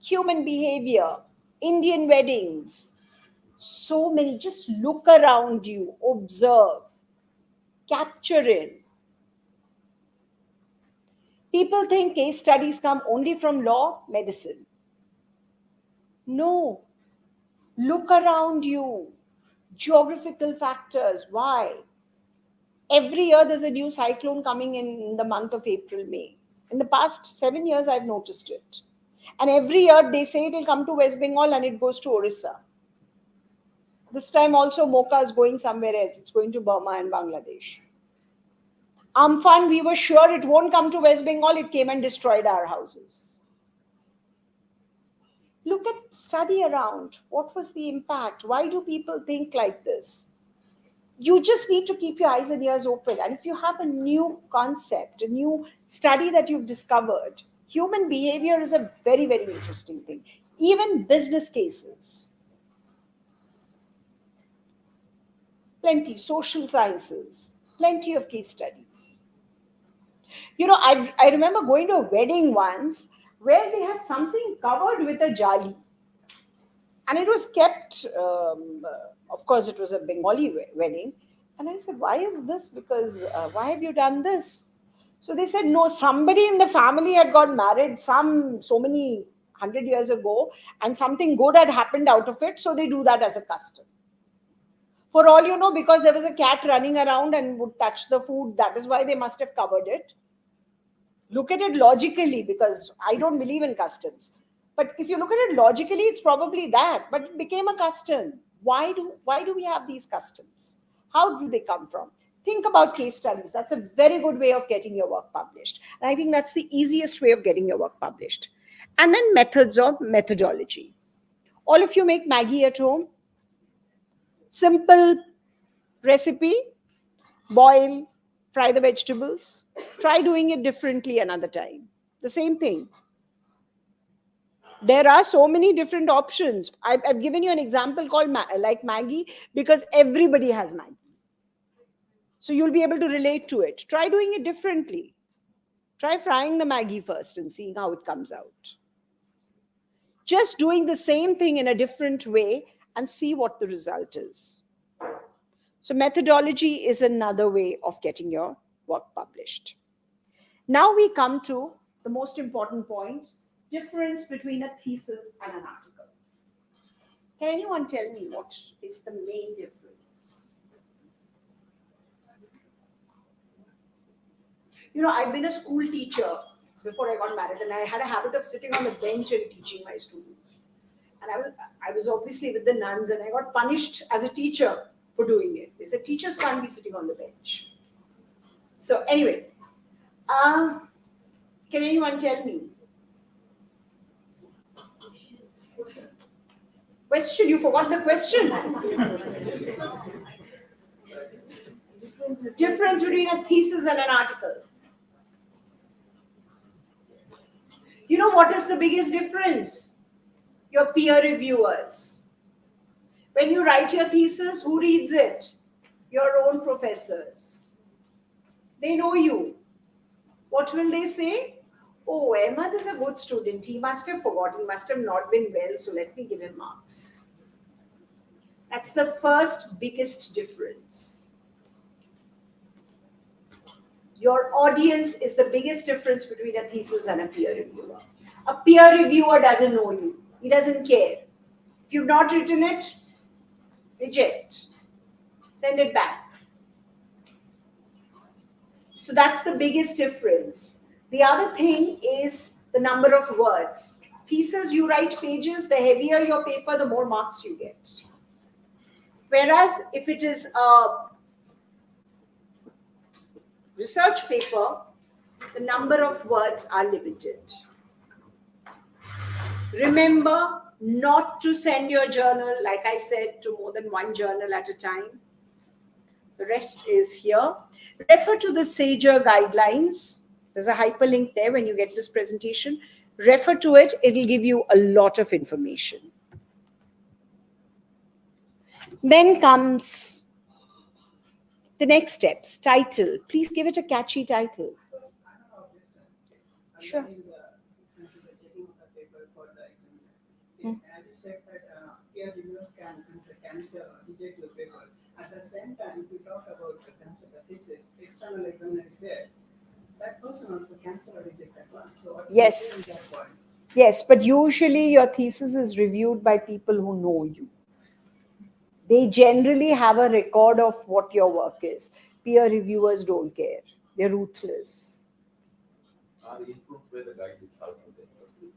human behavior, Indian weddings. So many, just look around you, observe, capture in. People think case studies come only from law, medicine. No. Look around you. Geographical factors. Why? Every year there's a new cyclone coming in the month of April, May. In the past 7 years, I've noticed it. And every year they say it will come to West Bengal and it goes to Orissa. This time also Mocha is going somewhere else. It's going to Burma and Bangladesh. Amphan, we were sure it won't come to West Bengal. It came and destroyed our houses. Look at, study around. What was the impact? Why do people think like this? You just need to keep your eyes and ears open. And if you have a new concept, a new study that you've discovered, human behavior is a very, very interesting thing. Even business cases. Plenty. Social sciences. Plenty of case studies. You know, I remember going to a wedding once where they had something covered with a jali. And it was kept, of course, it was a Bengali wedding. And I said, why is this? Because why have you done this? So they said, no, somebody in the family had got married so many 100 years ago, and something good had happened out of it. So they do that as a custom. For all you know, because there was a cat running around and would touch the food, that is why they must have covered it. Look at it logically, because I don't believe in customs. But if you look at it logically, it's probably that. But it became a custom. Why do we have these customs? How do they come from? Think about case studies. That's a very good way of getting your work published. And I think that's the easiest way of getting your work published. And then methods of methodology. All of you make Maggi at home. Simple recipe. Boil, fry the vegetables. Try doing it differently another time. The same thing. There are so many different options. I've given you an example called like Maggi because everybody has Maggi. So you'll be able to relate to it. Try doing it differently. Try frying the Maggi first and seeing how it comes out. Just doing the same thing in a different way and see what the result is. So methodology is another way of getting your work published. Now we come to the most important point, difference between a thesis and an article. Can anyone tell me what is the main difference? You know, I've been a school teacher before I got married, and I had a habit of sitting on the bench and teaching my students. And I was obviously with the nuns, and I got punished as a teacher for doing it. They said teachers can't be sitting on the bench. So anyway, can anyone tell me? Question, you forgot the question. Difference between a thesis and an article. You know what is the biggest difference? Your peer reviewers. When you write your thesis, who reads it? Your own professors. They know you. What will they say? Oh, Ahmed is a good student. He must have forgotten. He must have not been well, so let me give him marks. That's the first biggest difference. Your audience is the biggest difference between a thesis and a peer reviewer. A peer reviewer doesn't know you. He doesn't care. If you've not written it, reject. Send it back. So that's the biggest difference. The other thing is the number of words. Thesis, you write pages, the heavier your paper, the more marks you get. Whereas if it is a research paper, the number of words are limited. Remember not to send your journal, like I said, to more than one journal at a time. The rest is here. Refer to the SAGER guidelines. There's a hyperlink there when you get this presentation. Refer to it. It'll give you a lot of information. Then comes the next steps. Title. Please give it a catchy title. Sure. As you said that peer reviewers can reject your paper. At the same time, if you talk about the thesis, external examiner is there. that person also cancel or reject that one. So what's Yes. that point? Yes, but usually your thesis is reviewed by people who know you. They generally have a record of what your work is. Peer reviewers don't care. They're ruthless. Are input by the guide is also there.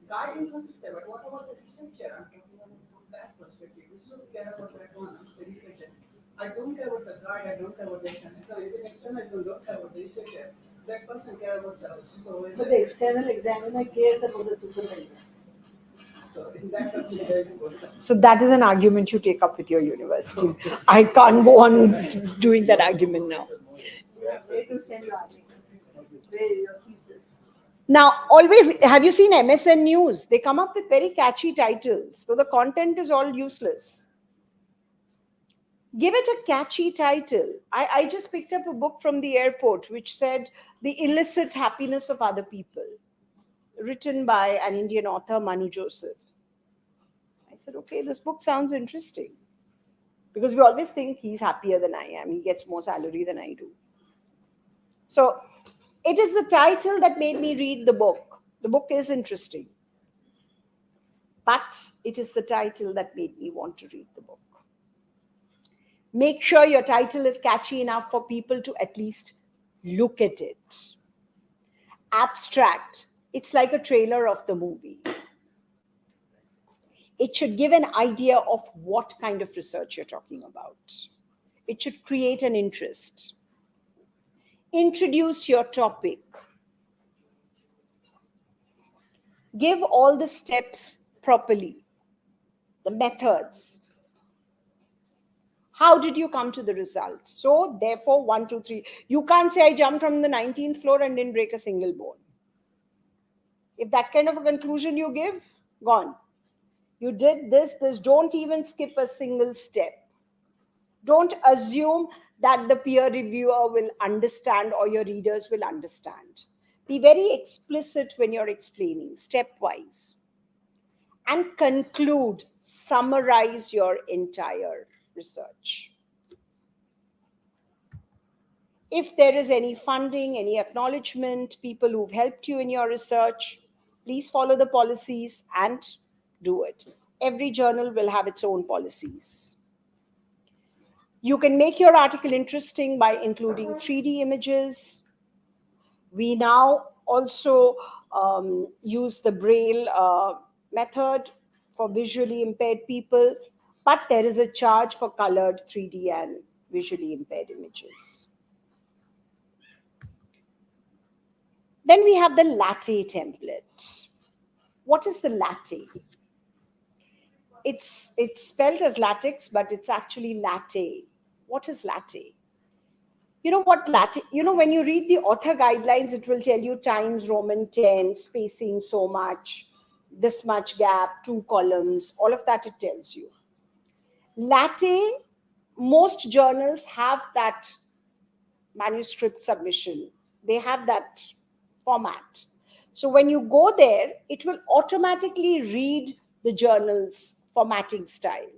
Guide influence is there, but what about the researcher? I'm talking about from that perspective. You should care about that one, the researcher. I don't care about the guide, I don't care about the external. So if the external don't care about the researcher, that person care about the supervisor. But the external examiner cares about the supervisor. So in that person, there is a person. So that is an argument you take up with your university. I can't go on doing that argument now. Where to send your article? Where your thesis? Now, always, have you seen MSN News? They come up with very catchy titles. So the content is all useless. Give it a catchy title. I just picked up a book from the airport which said The Illicit Happiness of Other People, written by an Indian author, MANUU Joseph. I said, okay, this book sounds interesting. Because we always think he's happier than I am. He gets more salary than I do. So it is the title that made me read the book. The book is interesting. But it is the title that made me want to read the book. Make sure your title is catchy enough for people to at least look at it. Abstract. It's like a trailer of the movie. It should give an idea of what kind of research you're talking about. It should create an interest. Introduce your topic. Give all the steps properly, the methods. How did you come to the result? So, therefore, 1, 2, 3. You can't say I jumped from the 19th floor and didn't break a single bone. If that kind of a conclusion you give, gone. You did this, don't even skip a single step. Don't assume that the peer reviewer will understand or your readers will understand. Be very explicit when you're explaining, stepwise. And conclude, summarize your entire research. If there is any funding, any acknowledgement, people who've helped you in your research, please follow the policies and do it. Every journal will have its own policies. You can make your article interesting by including 3D images. We now also use the Braille method for visually impaired people, but there is a charge for colored 3D and visually impaired images. Then we have the latte template. What is the latte? It's spelled as latex, but it's actually latte. What is latte? You know what latte, when you read the author guidelines, it will tell you times Roman 10, spacing so much, this much gap, 2 columns, all of that it tells you. Latte, most journals have that manuscript submission. They have that format. So when you go there, it will automatically read the journal's formatting style.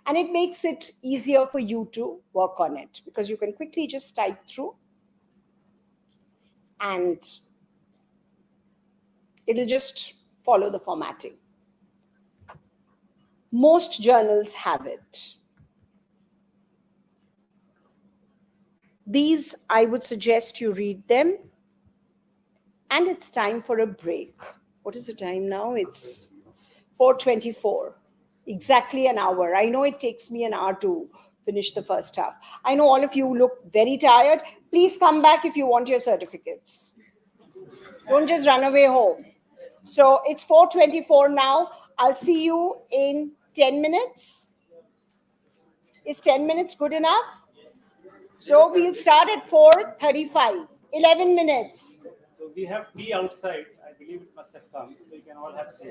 And it makes it easier for you to work on it because you can quickly just type through and it'll just follow the formatting. Most journals have it. These, I would suggest you read them. And it's time for a break. What is the time now? It's 4:24. Exactly an hour. I know it takes me an hour to finish the first half. I know all of you look very tired. Please come back if you want your certificates. Don't just run away home. So it's 4:24 now. I'll see you in 10 minutes. Is 10 minutes good enough? So we'll start at 4:35. 11 minutes. So we have tea outside. I believe it must have come. So you can all have tea.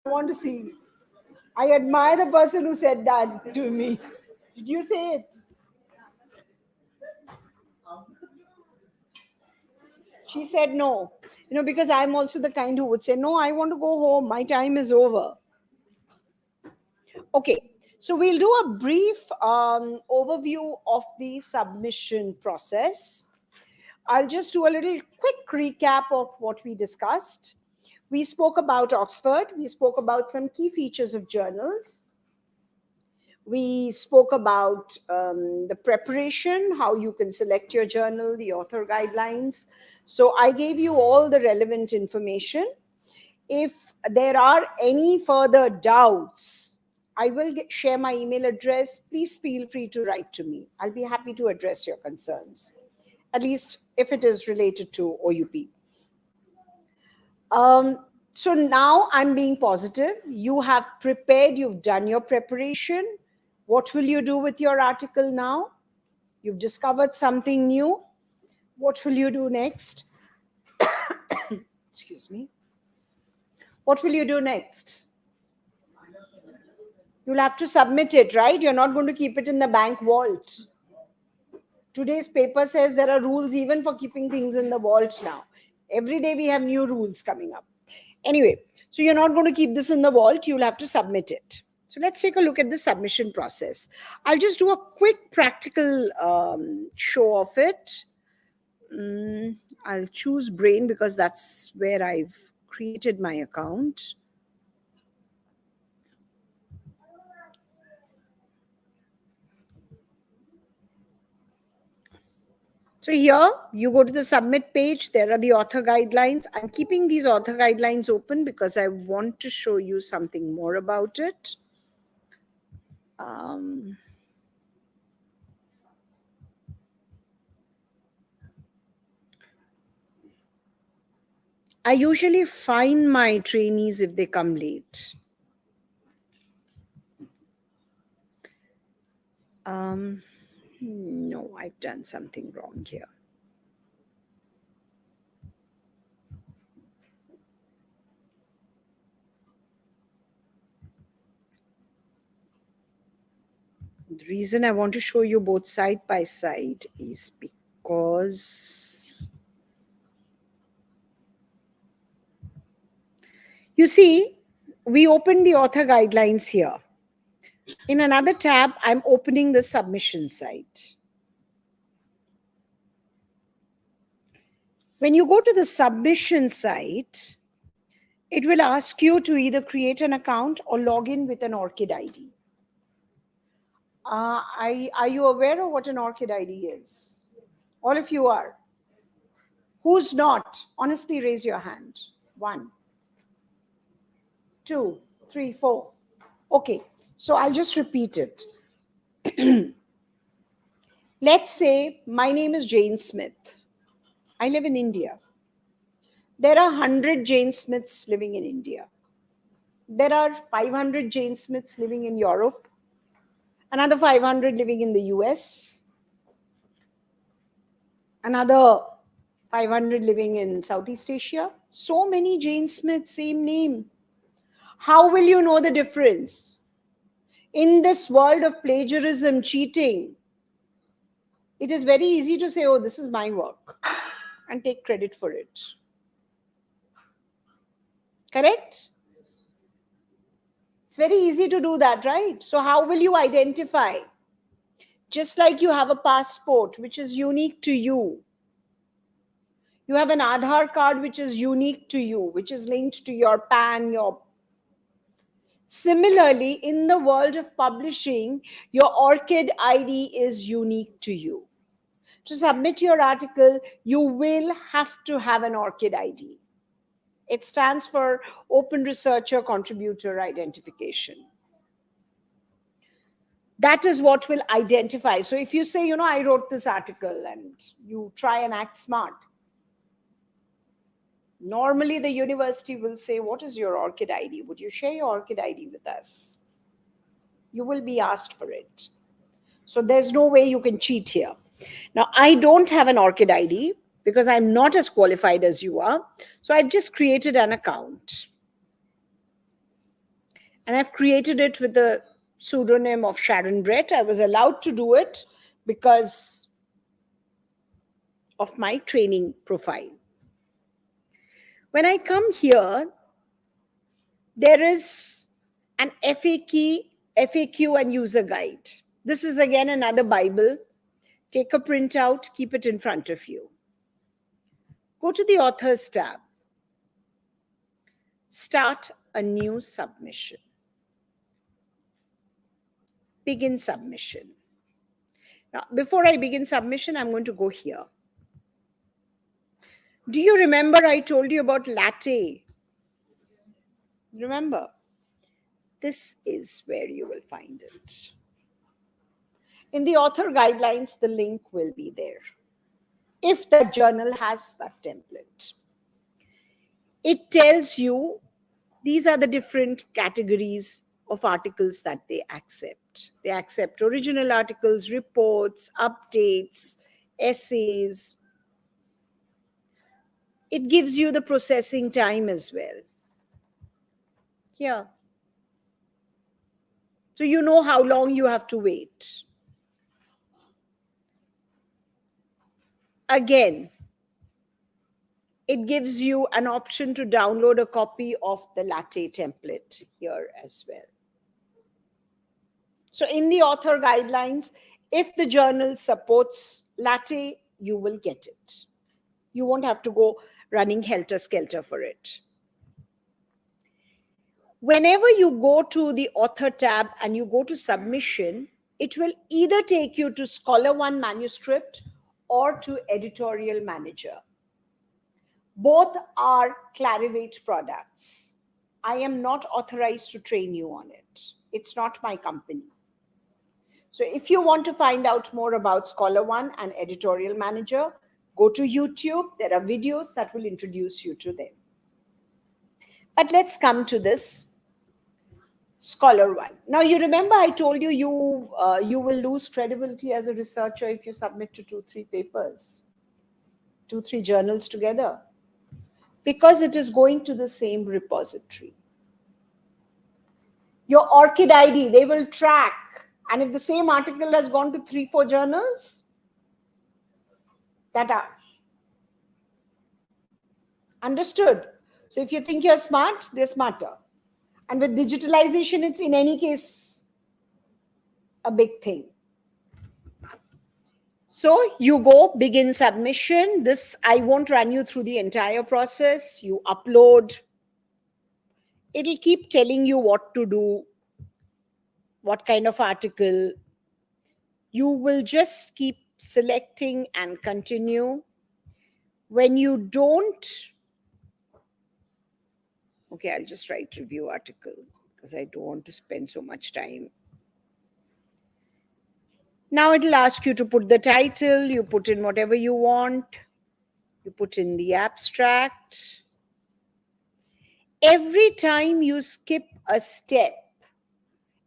want to see. I admire the person who said that to me. Did you say it? She said no. Because I'm also the kind who would say, no, I want to go home. My time is over. Okay, so we'll do a brief overview of the submission process. I'll just do a little quick recap of what we discussed. We spoke about Oxford. We spoke about some key features of journals. We spoke about the preparation, how you can select your journal, the author guidelines. So I gave you all the relevant information. If there are any further doubts, I will share my email address. Please feel free to write to me. I'll be happy to address your concerns, at least if it is related to OUP. So now I'm being positive. You have prepared, you've done your preparation. What will you do with your article now? You've discovered something new. What will you do next? Excuse me. What will you do next? You'll have to submit it, right? You're not going to keep it in the bank vault. Today's paper says there are rules even for keeping things in the vault now. Every day we have new rules coming up. Anyway, so you're not going to keep this in the vault. You'll have to submit it. So let's take a look at the submission process. I'll just do a quick practical show of it. I'll choose Brain because that's where I've created my account. So here you go to the submit page. There are the author guidelines. I'm keeping these author guidelines open because I want to show you something more about it. I usually fine my trainees if they come late. No, I've done something wrong here. The reason I want to show you both side by side is because you see, we opened the author guidelines here. In another tab, I'm opening the submission site. When you go to the submission site, it will ask you to either create an account or log in with an ORCID ID. Are you aware of what an ORCID ID is? All of you are. Who's not? Honestly, raise your hand. 1, 2, 3, 4. Okay, so I'll just repeat it. Let's say my name is Jane Smith. I live in India. There are 100 Jane Smiths living in India. There are 500 Jane Smiths living in Europe. Another 500 living in the US. Another 500 living in Southeast Asia. So many Jane Smiths, same name. How will you know the difference? In this world of plagiarism, cheating, it is very easy to say, oh, this is my work, and take credit for it. Correct? It's very easy to do that, right? So how will you identify? Just like you have a passport, which is unique to you. You have an Aadhaar card, which is unique to you, which is linked to your PAN, your... Similarly, in the world of publishing, your ORCID ID is unique to you. To submit your article, you will have to have an ORCID ID. It stands for Open Researcher Contributor Identification. That is what will identify. So if you say, I wrote this article, and you try and act smart, normally the university will say, what is your ORCID ID? Would you share your ORCID ID with us? You will be asked for it. So there's no way you can cheat here. Now, I don't have an ORCID ID because I'm not as qualified as you are. So I've just created an account. And I've created it with the pseudonym of Sharon Brett. I was allowed to do it because of my training profile. When I come here, there is an FAQ and user guide. This is again another Bible. Take a printout, keep it in front of you. Go to the Authors tab. Start a new submission. Begin submission. Now, before I begin submission, I'm going to go here. Do you remember I told you about latte? Remember? This is where you will find it. In the author guidelines, the link will be there, if the journal has that template. It tells you these are the different categories of articles that they accept. They accept original articles, reports, updates, essays. It gives you the processing time as well. Here. So you know how long you have to wait. Again, it gives you an option to download a copy of the latte template here as well. So in the author guidelines, if the journal supports latte, you will get it. You won't have to go running helter-skelter for it. Whenever you go to the author tab and you go to submission, it will either take you to Scholar One manuscript or to Editorial Manager. Both are Clarivate products. I am not authorized to train you on it. It's not my company. So if you want to find out more about Scholar One and Editorial Manager, go to YouTube. There are videos that will introduce you to them. But let's come to this Scholar One. Now, you remember I told you you will lose credibility as a researcher if you submit to 2-3 papers, 2-3 journals together, because it is going to the same repository. Your ORCID ID, they will track. And if the same article has gone to 3-4 journals, that are understood. So if you think you're smart, they're smarter. And with digitalization, it's in any case a big thing. So you go begin submission. This, I won't run you through the entire process. You upload. It'll keep telling you what to do, what kind of article. You will just keep selecting and continue. When you don't, okay, I'll just write review article because I don't want to spend so much time. Now it'll ask you to put the title, you put in whatever you want, you put in the abstract. Every time you skip a step,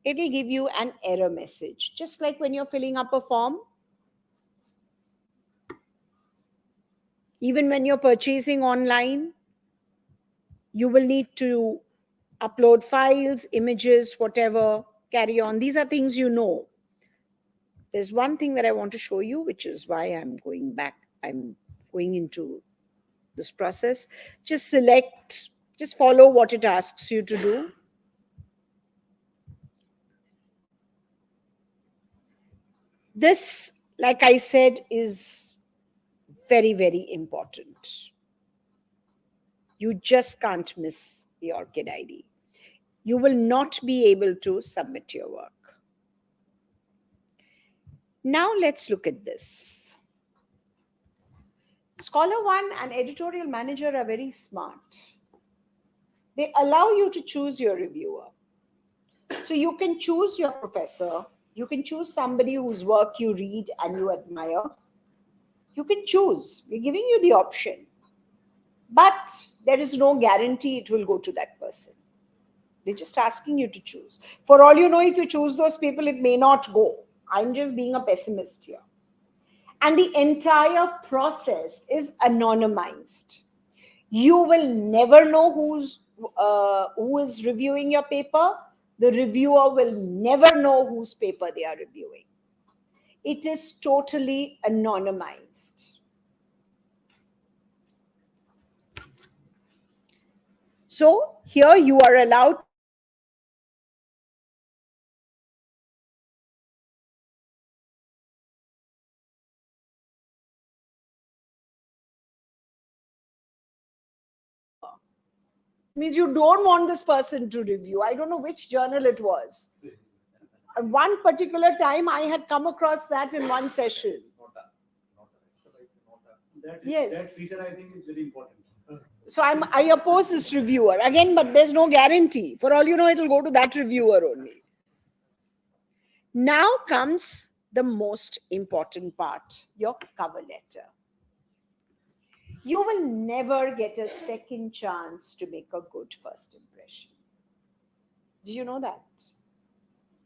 it'll give you an error message, just like when you're filling up a form. Even when you're purchasing online, you will need to upload files, images, whatever, carry on. These are things you know. There's one thing that I want to show you, which is why I'm going back. I'm going into this process. Just select, just follow what it asks you to do. This, like I said, is very, very important. You just can't miss the ORCID ID. You will not be able to submit your work. Now let's look at this. Scholar One and Editorial Manager are very smart. They allow you to choose your reviewer. So you can choose your professor. You can choose somebody whose work you read and you admire. You can choose. We're giving you the option. But there is no guarantee it will go to that person. They're just asking you to choose. For all you know, if you choose those people, it may not go. I'm just being a pessimist here. And the entire process is anonymized. You will never know who is reviewing your paper. The reviewer will never know whose paper they are reviewing. It is totally anonymized. So here you are allowed means you don't want this person to review. I don't know which journal it was. At one particular time, I had come across that in one session. Yes. That feature I think is very important. So I oppose this reviewer again, but there's no guarantee. For all you know, it'll go to that reviewer only. Now comes the most important part, your cover letter. You will never get a second chance to make a good first impression. Do you know that?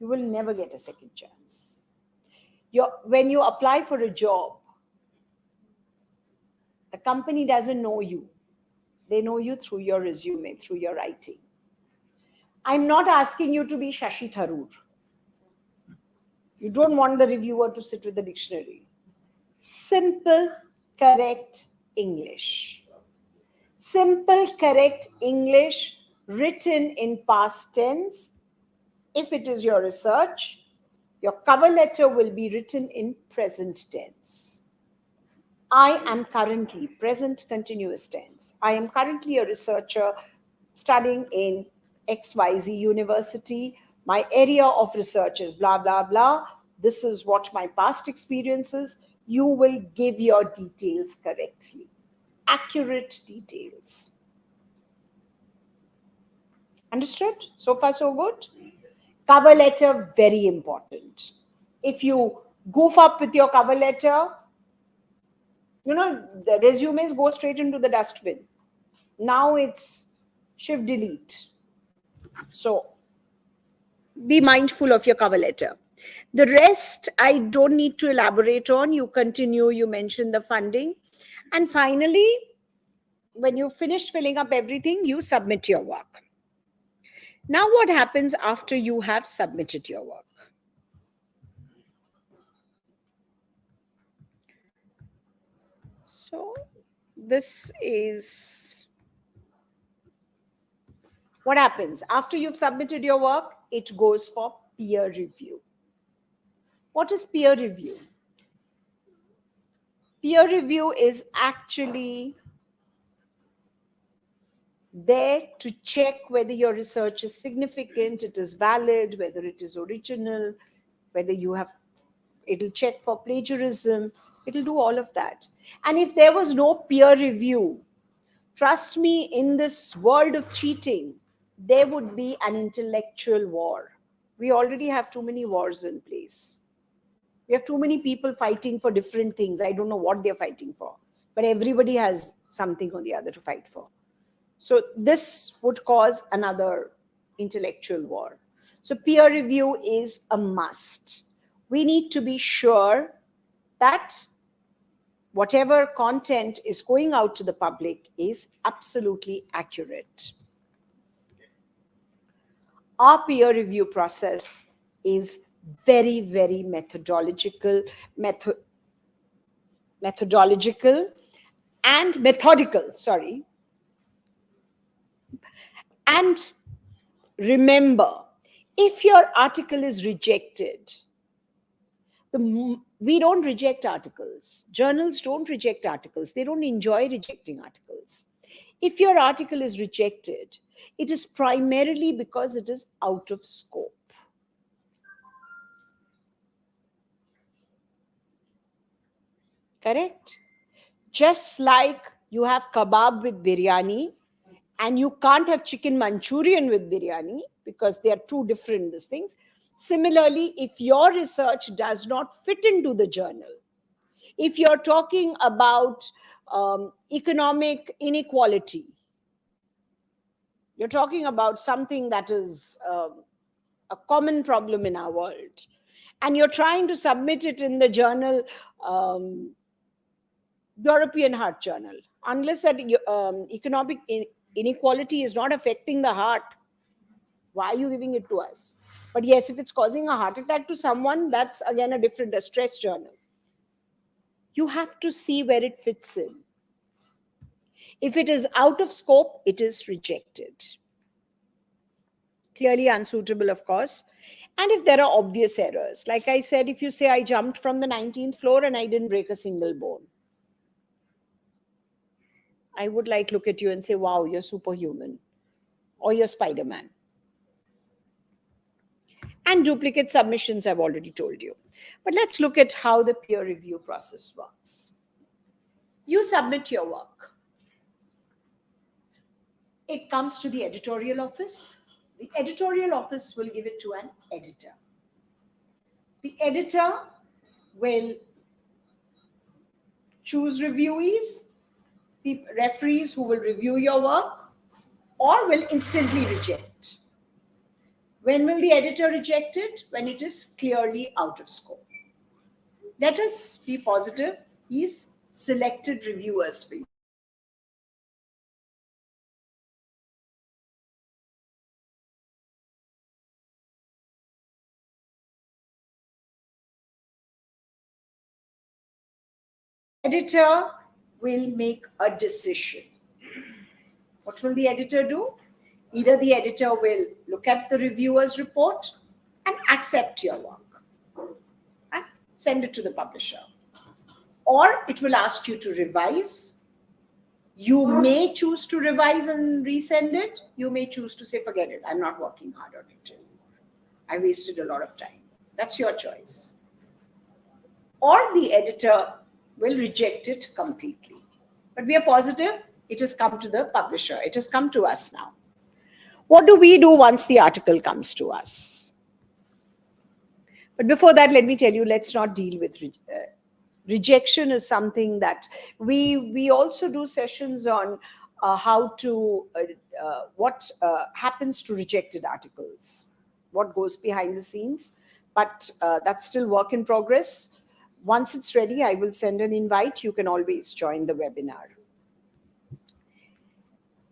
You will never get a second chance. When you apply for a job, the company doesn't know you. They know you through your resume, through your writing. I'm not asking you to be Shashi Tharoor. You don't want the reviewer to sit with the dictionary. Simple, correct English. Simple, correct English written in past tense. If it is your research, your cover letter will be written in present tense. I am currently, present continuous tense. I am currently a researcher studying in XYZ University. My area of research is blah, blah, blah. This is what my past experience is. You will give your details correctly. Accurate details. Understood? So far, so good? Cover letter, very important. If you goof up with your cover letter, you know, the resumes go straight into the dustbin. Now it's shift delete. So be mindful of your cover letter. The rest, I don't need to elaborate on. You continue, you mention the funding. And finally, when you've finished filling up everything, you submit your work. Now, what happens after you have submitted your work? So this is what happens. After you've submitted your work, it goes for peer review. What is peer review? Peer review is actually there to check whether your research is significant, it is valid, whether it is original, whether you have, it'll check for plagiarism, it'll do all of that. And if there was no peer review, trust me, in this world of cheating, there would be an intellectual war. We already have too many wars in place. We have too many people fighting for different things. I don't know what they're fighting for, but everybody has something or the other to fight for. So this would cause another intellectual war. So peer review is a must. We need to be sure that whatever content is going out to the public is absolutely accurate. Our peer review process is very, very methodological and methodical, sorry. And remember, if your article is rejected, we don't reject articles. Journals don't reject articles. They don't enjoy rejecting articles. If your article is rejected, it is primarily because it is out of scope. Correct? Just like you have kebab with biryani, and you can't have chicken Manchurian with biryani because they are two different things. Similarly, if your research does not fit into the journal, if you're talking about economic inequality, you're talking about something that is a common problem in our world, and you're trying to submit it in the journal, European Heart Journal, unless that economic inequality is not affecting the heart, Why are you giving it to us? But yes, if it's causing a heart attack to someone, that's again a stress journal. You have to see where it fits in. If it is out of scope, it is rejected. Clearly unsuitable, of course. And if there are obvious errors, like I said, if you say I jumped from the 19th floor and I didn't break a single bone, I would like look at you and say, wow, you're superhuman, or you're Spider-Man. And duplicate submissions, I've already told you. But let's look at how the peer review process works. You submit your work. It comes to the editorial office. The editorial office will give it to an editor. The editor will choose reviewees, referees who will review your work, or will instantly reject. When will the editor reject it? When it is clearly out of scope. Let us be positive. He's selected reviewers for you. Editor will make a decision. What will the editor do? Either the editor will look at the reviewer's report and accept your work and send it to the publisher. Or it will ask you to revise. You may choose to revise and resend it. You may choose to say, forget it, I'm not working hard on it. I wasted a lot of time. That's your choice. Or the editor will reject it completely. But we are positive it has come to the publisher. It has come to us now. What do we do once the article comes to us? But before that, let me tell you, let's not deal with rejection is something that we also do sessions on how to, what happens to rejected articles, what goes behind the scenes. But that's still work in progress. Once it's ready, I will send an invite. You can always join the webinar.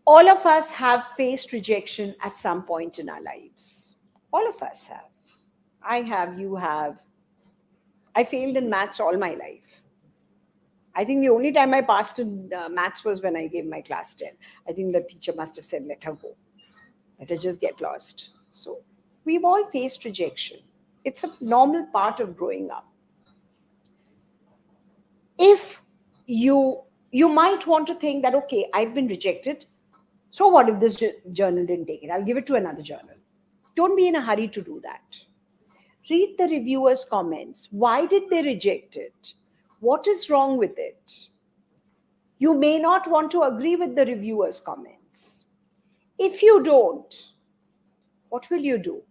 All of us have faced rejection at some point in our lives. All of us have. I have, you have. I failed in maths all my life. I think the only time I passed in maths was when I gave my class 10. I think the teacher must have said, let her go. Let her just get lost. So we've all faced rejection. It's a normal part of growing up. If you might want to think that, okay, I've been rejected. So what if this journal didn't take it? I'll give it to another journal. Don't be in a hurry to do that. Read the reviewer's comments. Why did they reject it? What is wrong with it? You may not want to agree with the reviewer's comments. If you don't, what will you do?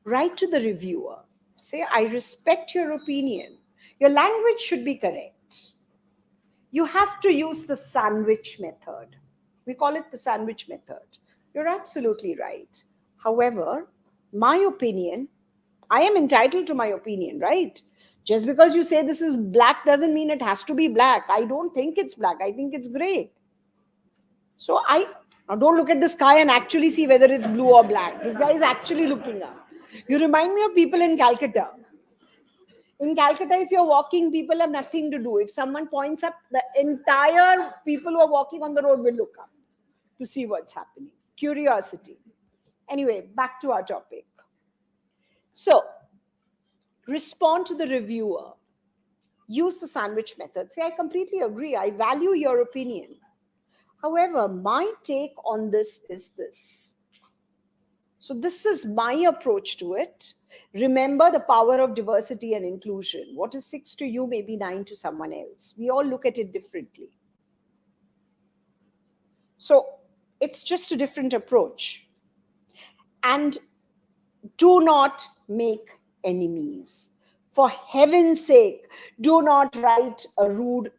Write to the reviewer. Say, I respect your opinion. Your language should be correct. You have to use the sandwich method. We call it the sandwich method. You're absolutely right. However, my opinion, I am entitled to my opinion, right? Just because you say this is black doesn't mean it has to be black. I don't think it's black. I think it's gray. So now don't look at the sky and actually see whether it's blue or black. This guy is actually looking up. You remind me of people in Calcutta. In Calcutta, if you're walking, people have nothing to do. If someone points up, the entire people who are walking on the road will look up to see what's happening. Curiosity. Anyway, back to our topic. So, respond to the reviewer. Use the sandwich method. Say, I completely agree. I value your opinion. However, my take on this is this. So this is my approach to it. Remember the power of diversity and inclusion. What is 6 to you may be 9 to someone else. We all look at it differently. So it's just a different approach. And do not make enemies. For heaven's sake, do not write a rude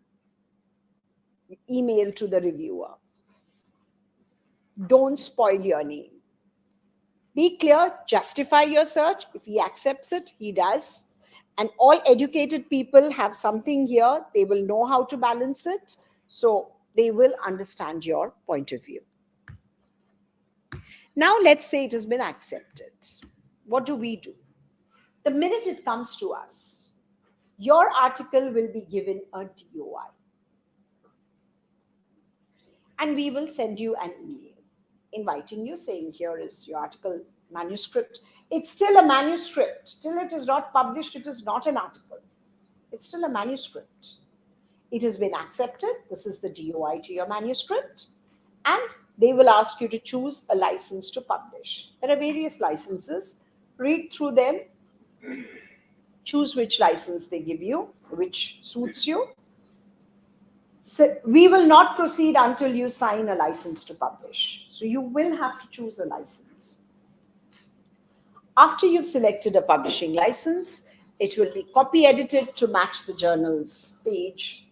email to the reviewer. Don't spoil your name. Be clear, justify your search. If he accepts it, he does. And all educated people have something here. They will know how to balance it. So they will understand your point of view. Now let's say it has been accepted. What do we do? The minute it comes to us, your article will be given a DOI. And we will send you an email inviting you, saying, here is your article manuscript. It's still a manuscript. Till it is not published, it is not an article. It's still a manuscript. It has been accepted. This is the DOI to your manuscript. And they will ask you to choose a license to publish. There are various licenses. Read through them. Choose which license they give you, which suits you. So we will not proceed until you sign a license to publish. So you will have to choose a license. After you've selected a publishing license, it will be copy edited to match the journal's page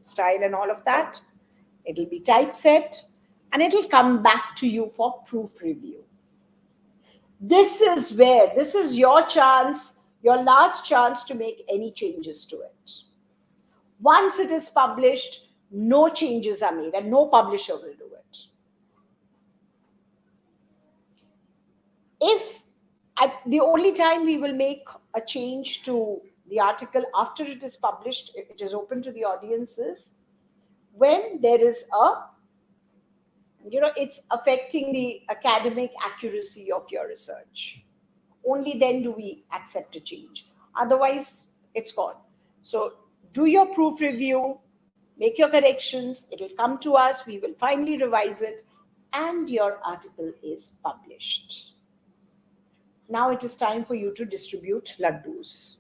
style and all of that. It'll be typeset and it'll come back to you for proof review. This is your chance, your last chance to make any changes to it. Once it is published, no changes are made and no publisher will do it. If at the only time we will make a change to the article after it is published, it is open to the audiences, when there is it's affecting the academic accuracy of your research. Only then do we accept a change. Otherwise, it's gone. So do your proof review, make your corrections, it'll come to us, we will finally revise it, and your article is published. Now it is time for you to distribute laddus.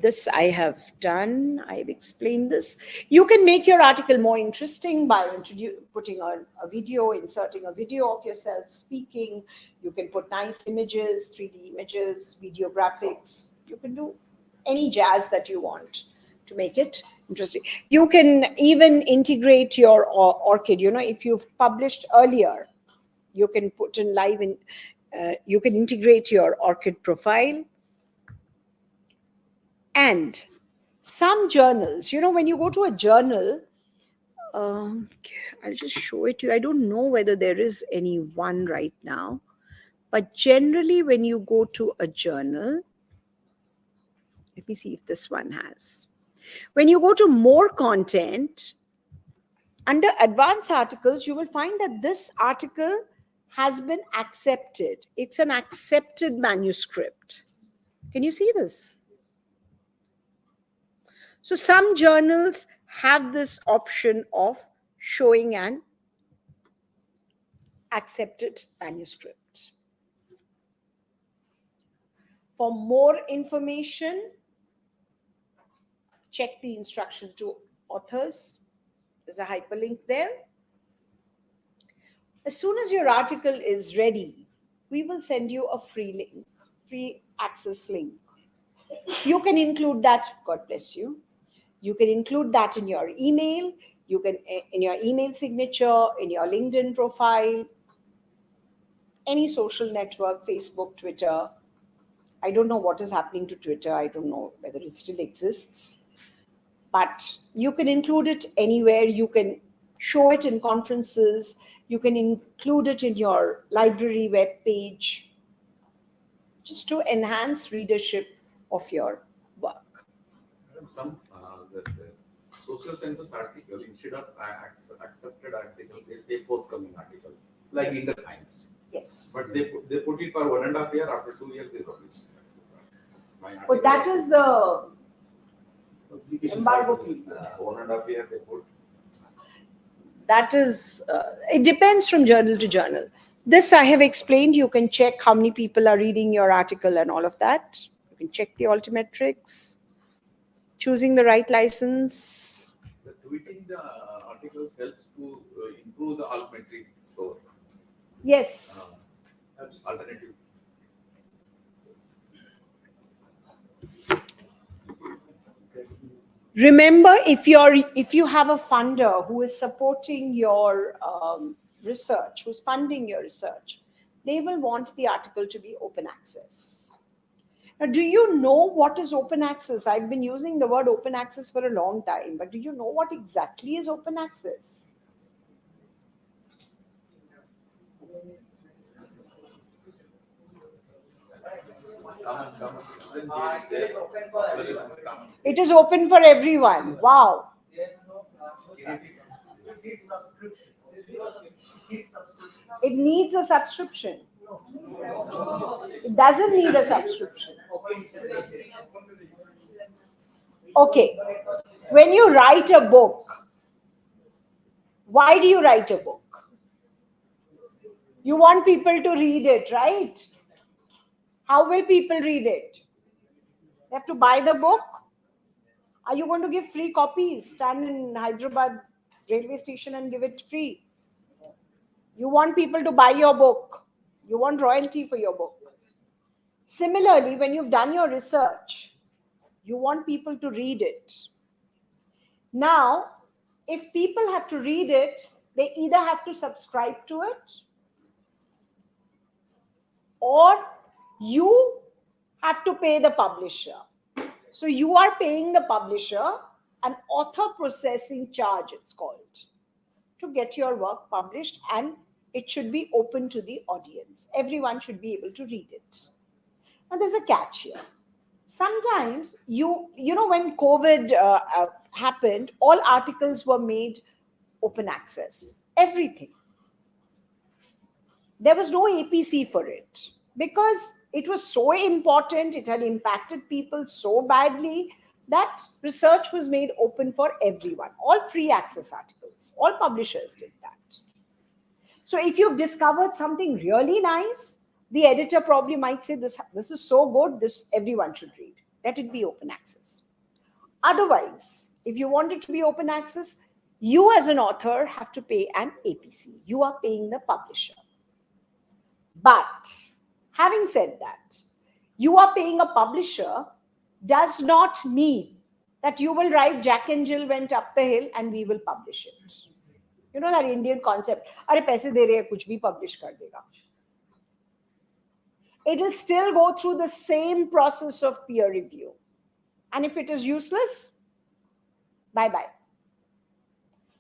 This I have done. I've explained this. You can make your article more interesting by putting on a video, inserting a video of yourself speaking. You can put nice images, 3D images, video graphics. You can do any jazz that you want to make it interesting. You can even integrate your ORCID. If you've published earlier, you can put in live in. You can integrate your ORCID profile. And some journals, when you go to a journal, I'll just show it to you. I don't know whether there is any one right now, but generally when you go to a journal, let me see if this one has. When you go to more content, under advanced articles, you will find that this article has been accepted. It's an accepted manuscript. Can you see this? So some journals have this option of showing an accepted manuscript. For more information, check the instruction to authors. There's a hyperlink there. As soon as your article is ready, we will send you a free link, free access link. You can include that, God bless you. You can include that in your email, you can in your email signature, in your LinkedIn profile, any social network, Facebook, Twitter. I don't know what is happening to Twitter. I don't know whether it still exists. But you can include it anywhere. You can show it in conferences. You can include it in your library web page, just to enhance readership of your work. Some the social census article, instead of accepted article, they say forthcoming articles, like in the science. Yes. But they put it for 1.5 years. After 2 years, they publish. But that is the embargo period. 1.5 years they put. That is, it depends from journal to journal. This I have explained. You can check how many people are reading your article and all of that. You can check the altimetrics. Choosing the right license. The tweeting the articles helps to improve the altimetric score. Yes. Alternative. Remember, if you have a funder who is supporting your research, who's funding your research, they will want the article to be open access. Now, do you know what is open access? I've been using the word open access for a long time, but do you know what exactly is open access? common citizen, they are popular in common. It is open for everyone. Wow. It needs a subscription. It doesn't need a subscription. Okay. When you write a book, why do you write a book? You want people to read it, right? How will people read it? They have to buy the book. Are you going to give free copies? Stand in Hyderabad railway station and give it free. You want people to buy your book. You want royalty for your book. Similarly, when you've done your research, you want people to read it. Now, if people have to read it, they either have to subscribe to it, or you have to pay the publisher. So you are paying the publisher an author processing charge, it's called, to get your work published, and it should be open to the audience. Everyone should be able to read it. Now there's a catch here. Sometimes, you know, when COVID happened, all articles were made open access. Everything. There was no APC for it because it was so important, it had impacted people so badly that research was made open for everyone. All free access articles, all publishers did that. So if you've discovered something really nice, the editor probably might say, this is so good, this everyone should read. Let it be open access. Otherwise, if you want it to be open access, you as an author have to pay an APC. You are paying the publisher. But having said that, you are paying a publisher does not mean that you will write Jack and Jill went up the hill and we will publish it. You know that Indian concept, "Are paise de rahe hai, kuch bhi publish kar dega." It will still go through the same process of peer review. And if it is useless, bye-bye.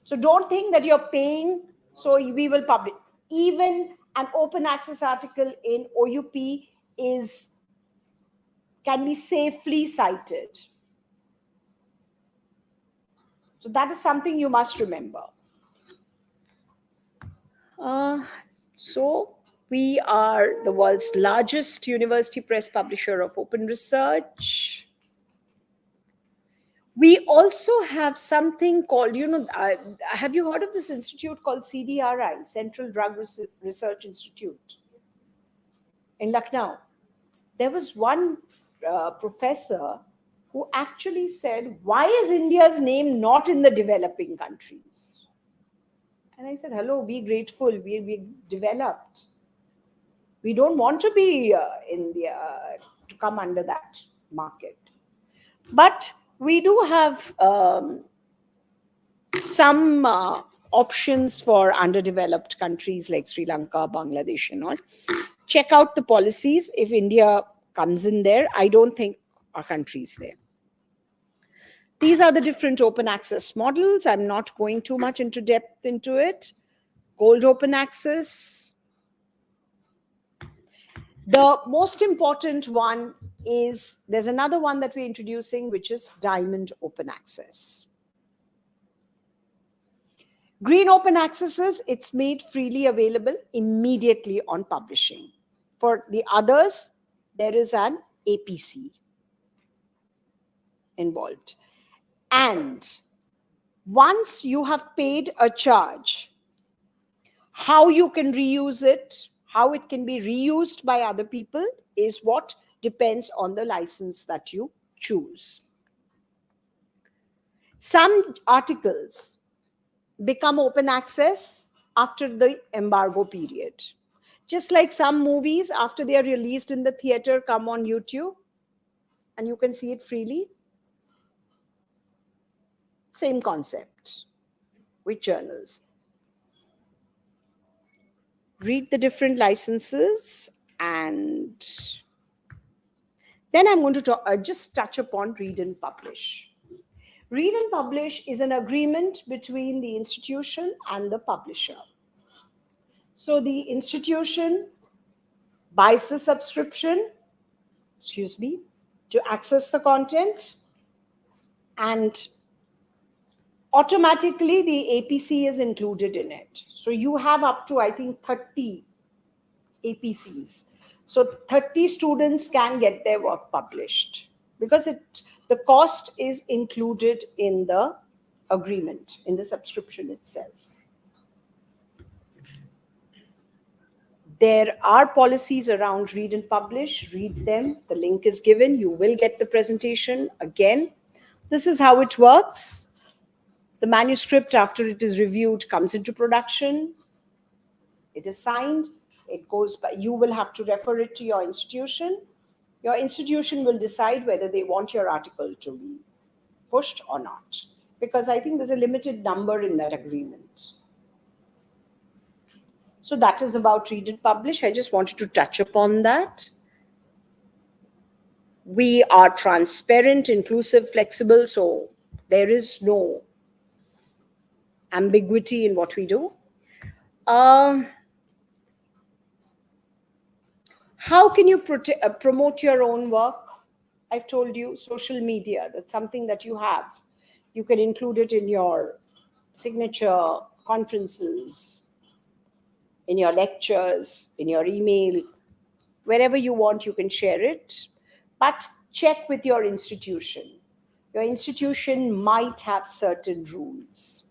So don't think that you're paying, so we will publish. Even an open access article in OUP can be safely cited. So that is something you must remember. So we are the world's largest university press publisher of open research. We also have something called, have you heard of this institute called CDRI, Central Drug Research Institute in Lucknow? There was one professor who actually said, why is India's name not in the developing countries? And I said, hello, be grateful, we developed. We don't want to be to come under that market. But we do have some options for underdeveloped countries like Sri Lanka, Bangladesh and all. Check out the policies. If India comes in there, I don't think our country is there. These are the different open access models. I'm not going too much into depth into it. Gold open access. The most important one is, there's another one that we're introducing, which is diamond open access. Green open access is, it's made freely available immediately on publishing. For the others, there is an APC involved. And once you have paid a charge, how you can reuse it, how it can be reused by other people is what depends on the license that you choose. Some articles become open access after the embargo period. Just like some movies, after they are released in the theater, come on YouTube and you can see it freely. Same concept with journals. Read the different licenses, and then I'm going to just touch upon read and publish. Read and publish is an agreement between the institution and the publisher. So the institution buys the subscription, excuse me, to access the content, and automatically the APC is included in it. So you have up to, I think, 30 APCs. So 30 students can get their work published because the cost is included in the agreement, in the subscription itself. There are policies around read and publish. Read them. The link is given. You will get the presentation again. This is how it works. The manuscript, after it is reviewed, comes into production. It is signed. It goes by, you will have to refer it to your institution. Your institution will decide whether they want your article to be pushed or not, because I think there's a limited number in that agreement. So that is about read and publish. I just wanted to touch upon that. We are transparent, inclusive, flexible, so there is no ambiguity in what we do. How can you promote your own work? I've told you, social media, that's something that you have. You can include it in your signature, conferences, in your lectures, in your email, wherever you want, you can share it. But check with your institution. Your institution might have certain rules.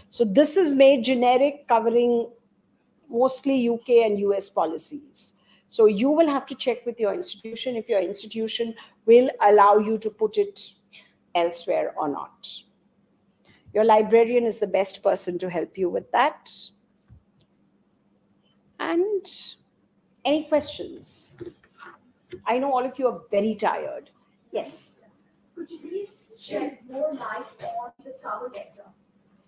So this is made generic, covering mostly UK and US policies. So you will have to check with your institution if your institution will allow you to put it elsewhere or not. Your librarian is the best person to help you with that. And any questions? I know all of you are very tired. Yes. Could you please shed more light on the cover letter?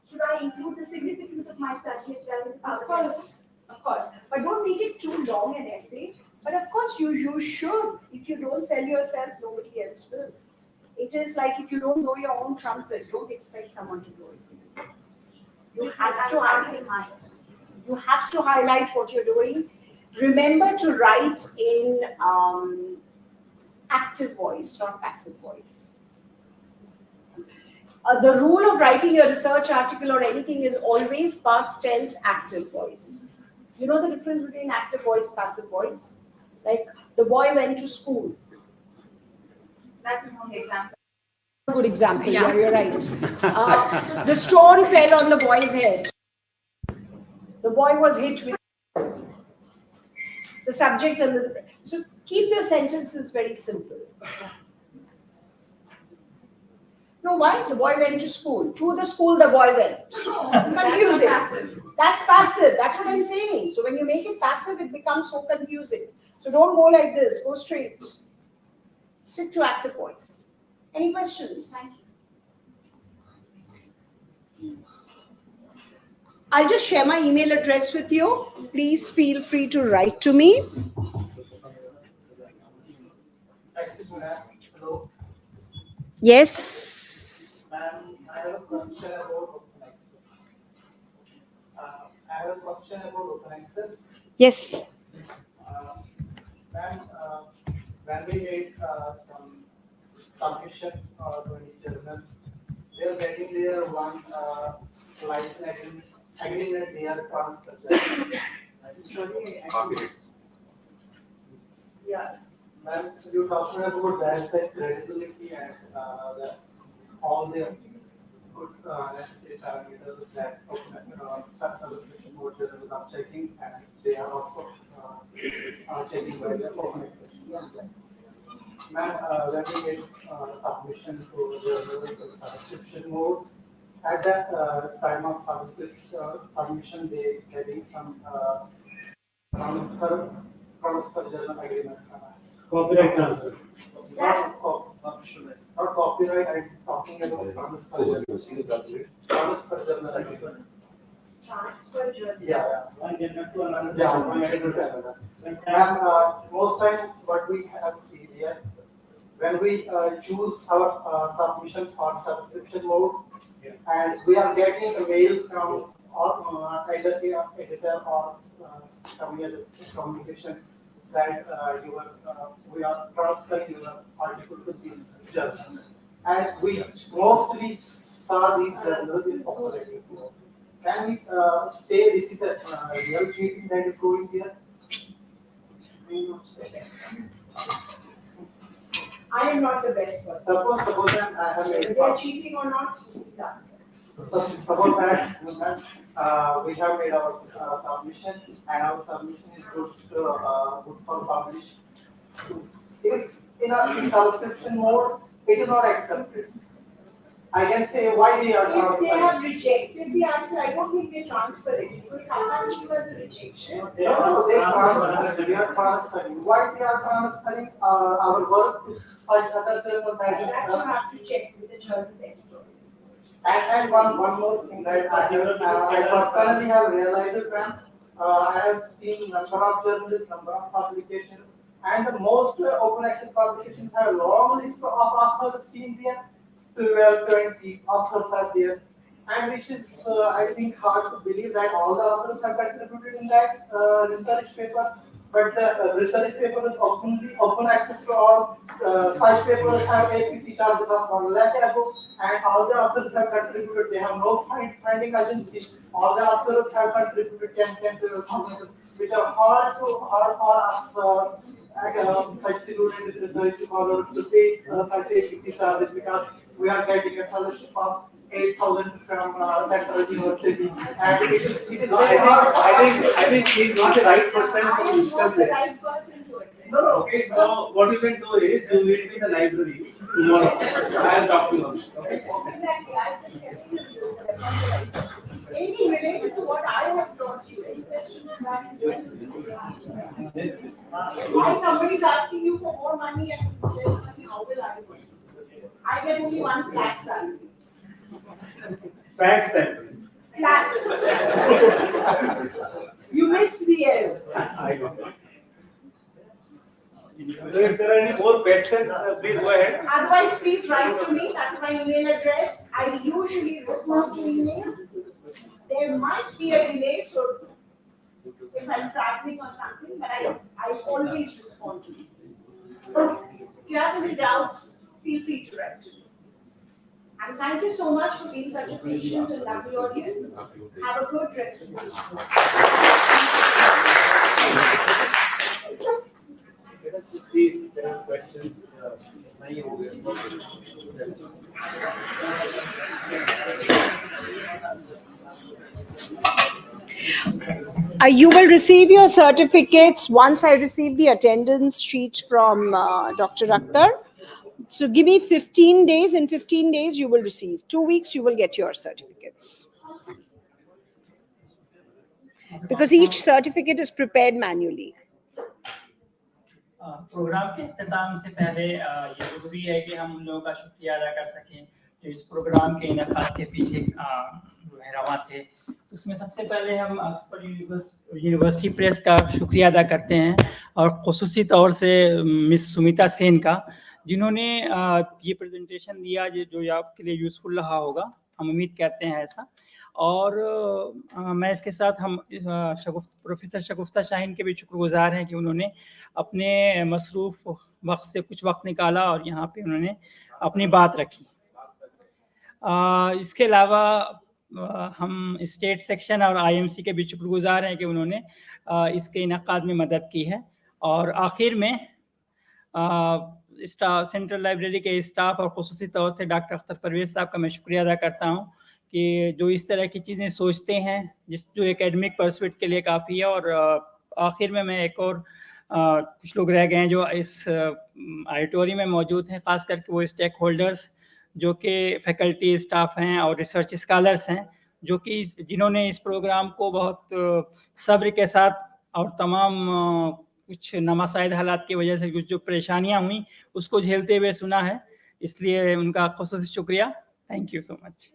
Should I include the significance of my study as well in the cover letter? Of course. But don't make it too long an essay. But of course, you should. If you don't sell yourself, nobody else will. It is like if you don't blow your own trumpet, don't expect someone to blow it for you. You have to highlight. You have to highlight what you're doing. Remember to write in active voice, not passive voice. The rule of writing your research article or anything is always past tense, active voice. You know the difference between active voice, passive voice? Like the boy went to school. That's a good example. Good example, yeah, you're right. The stone fell on the boy's head. The boy was hit with the subject and the... So keep your sentences very simple. No, why? The boy went to school. To the school the boy went. Confusing. That's passive. That's what I'm saying. So when you make it passive, it becomes so confusing. So don't go like this. Go straight. Stick to active voice. Any questions? Thank you. I'll just share my email address with you. Please feel free to write to me. Hello. Yes. Ma'am, I have a question about open access. Yes. Ma'am, when we make some submission to any journal, they are getting their one license agreement they are transferred. Sorry, yeah. Ma'am, you talked about that, the credibility and all the good, let's say, parameters that such subscription board journals are checking, and they are also checking by the open access. Ma'am, when we get submission to the subscription mode, at that time of submission, they getting some transfer journal agreement from us. Copyright transfer. Not copyright, I'm talking about transfer journal agreement. Transfer journal. Yeah. One journal to another. Yeah, one journal to another. And most time, what we have seen here, when we choose our submission for subscription mode, and we are getting a mail from either the editor or some other communication that we are transferring your article to this journal, and we mostly saw these journals in populating. Can we say this is a real cheating that is going here? I am not the best person. Suppose that I have Whether they are cheating or not, please ask them. Suppose that we have made our submission, and our submission is good for publish. If in a subscription mode, it is not accepted. I can say why they are not. If they have rejected the article, I don't think they transfer it. It will come back to you as a rejection. No, they are transferring. Why they are transferring our work to such other journal that That you have to check with the journal's editor. And one more thing that I personally have realized when I have seen number of journalists, number of publications, and the most open access publications have a long list of authors seen there. 12, 20 authors are there, and which is I think hard to believe that all the authors have contributed in that research paper. But the research paper is open access to all. Such papers have APC charges of 1 lakh above, and all the authors have contributed. They have no finding agency. All the authors have contributed 10 to 1,000, which are hard for us such students, research scholars to pay such APC charges, because we are getting a fellowship of 8,000 from Central University, and it is very hard. I think he's not the right person I to am discuss not the this. right person to address. No. Okay, so what you can do is you meet in the library tomorrow. I will talk to you. Okay. Exactly, I said everything is just that I'm not the right person. Anything related to what I have taught you, any question on that? Why somebody is asking you for more money and less money, how will I do it? I get only one flat salary. Fat salary. Flat. You missed the L. I know. So if there are any more questions, please go ahead. Otherwise, please write to me. That's my email address. I usually respond to emails. There might be a delay, so if I'm traveling or something, but I always respond to emails. If you have any doubts, feel free to write to me. And thank you so much for being such a patient and lovely audience. Have a good rest of the day. Let us see if there are questions. You will receive your certificates once I receive the attendance sheet from Dr. Akhtar. So give me 15 days. In 15 days, you will receive. 2 weeks, you will get your certificates. Because each certificate is prepared manually. Programme के इख्तिताम से पहले ये जरूरी है कि हम उन लोगों का शुक्रिया अदा कर सकें जो इस प्रोग्राम के इनेकाद के पीछे जो है रवा थे। उसमें सबसे पहले हम ऑक्सफोर्ड यूनिवर्सिटी प्रेस का शुक्रिया अदा करते हैं और ख़ुसूसी तौर से मिस सुमिता सेन का, जिन्होंने ये प्रेजेंटेशन दिया जो आपके लिए यूज़फुल रहा होगा, हम उम्मीद करते हैं ऐसा। और मैं इसके साथ हम प्रोफेसर शगुफ्ता शाहीन के भी शुक्रगुजार हैं कि उन्होंने अपने मसरूफ़ वक्त से कुछ वक्त निकाला और यहाँ पे उन्होंने अपनी बात रखी। इसके अलावा हम स्टेट सेक्शन और IMC के भी शुक्रगुजार हैं कि उन्होंने इसके इनेकाद में मदद की है। और आखिर में सेंट्रल लाइब्रेरी के स्टाफ और ख़ुसूसी तौर से डॉक्टर अख्तर परवेज़ साहब का मैं शुक्रिया अदा करता हूँ कि जो इस तरह की चीज़ें सोचते हैं जो एकेडमिक परस्यूट के लिए काफ़ी है। और आखिर में मैं एक और कुछ लोग रह गए हैं जो इस ऑडिटोरियम में मौजूद हैं, ख़ास करके वो स्टेक होल्डर्स जो कि फैकल्टी स्टाफ हैं और रिसर्च स्कॉलर्स हैं, जो कि जिन्होंने इस प्रोग्राम को बहुत सब्र के साथ और तमाम कुछ नामुमकिन हालात की वजह से कुछ जो परेशानियां हुई उसको झेलते हुए सुना है, इसलिए उनका ख़ुसूसी शुक्रिया। Thank you so much.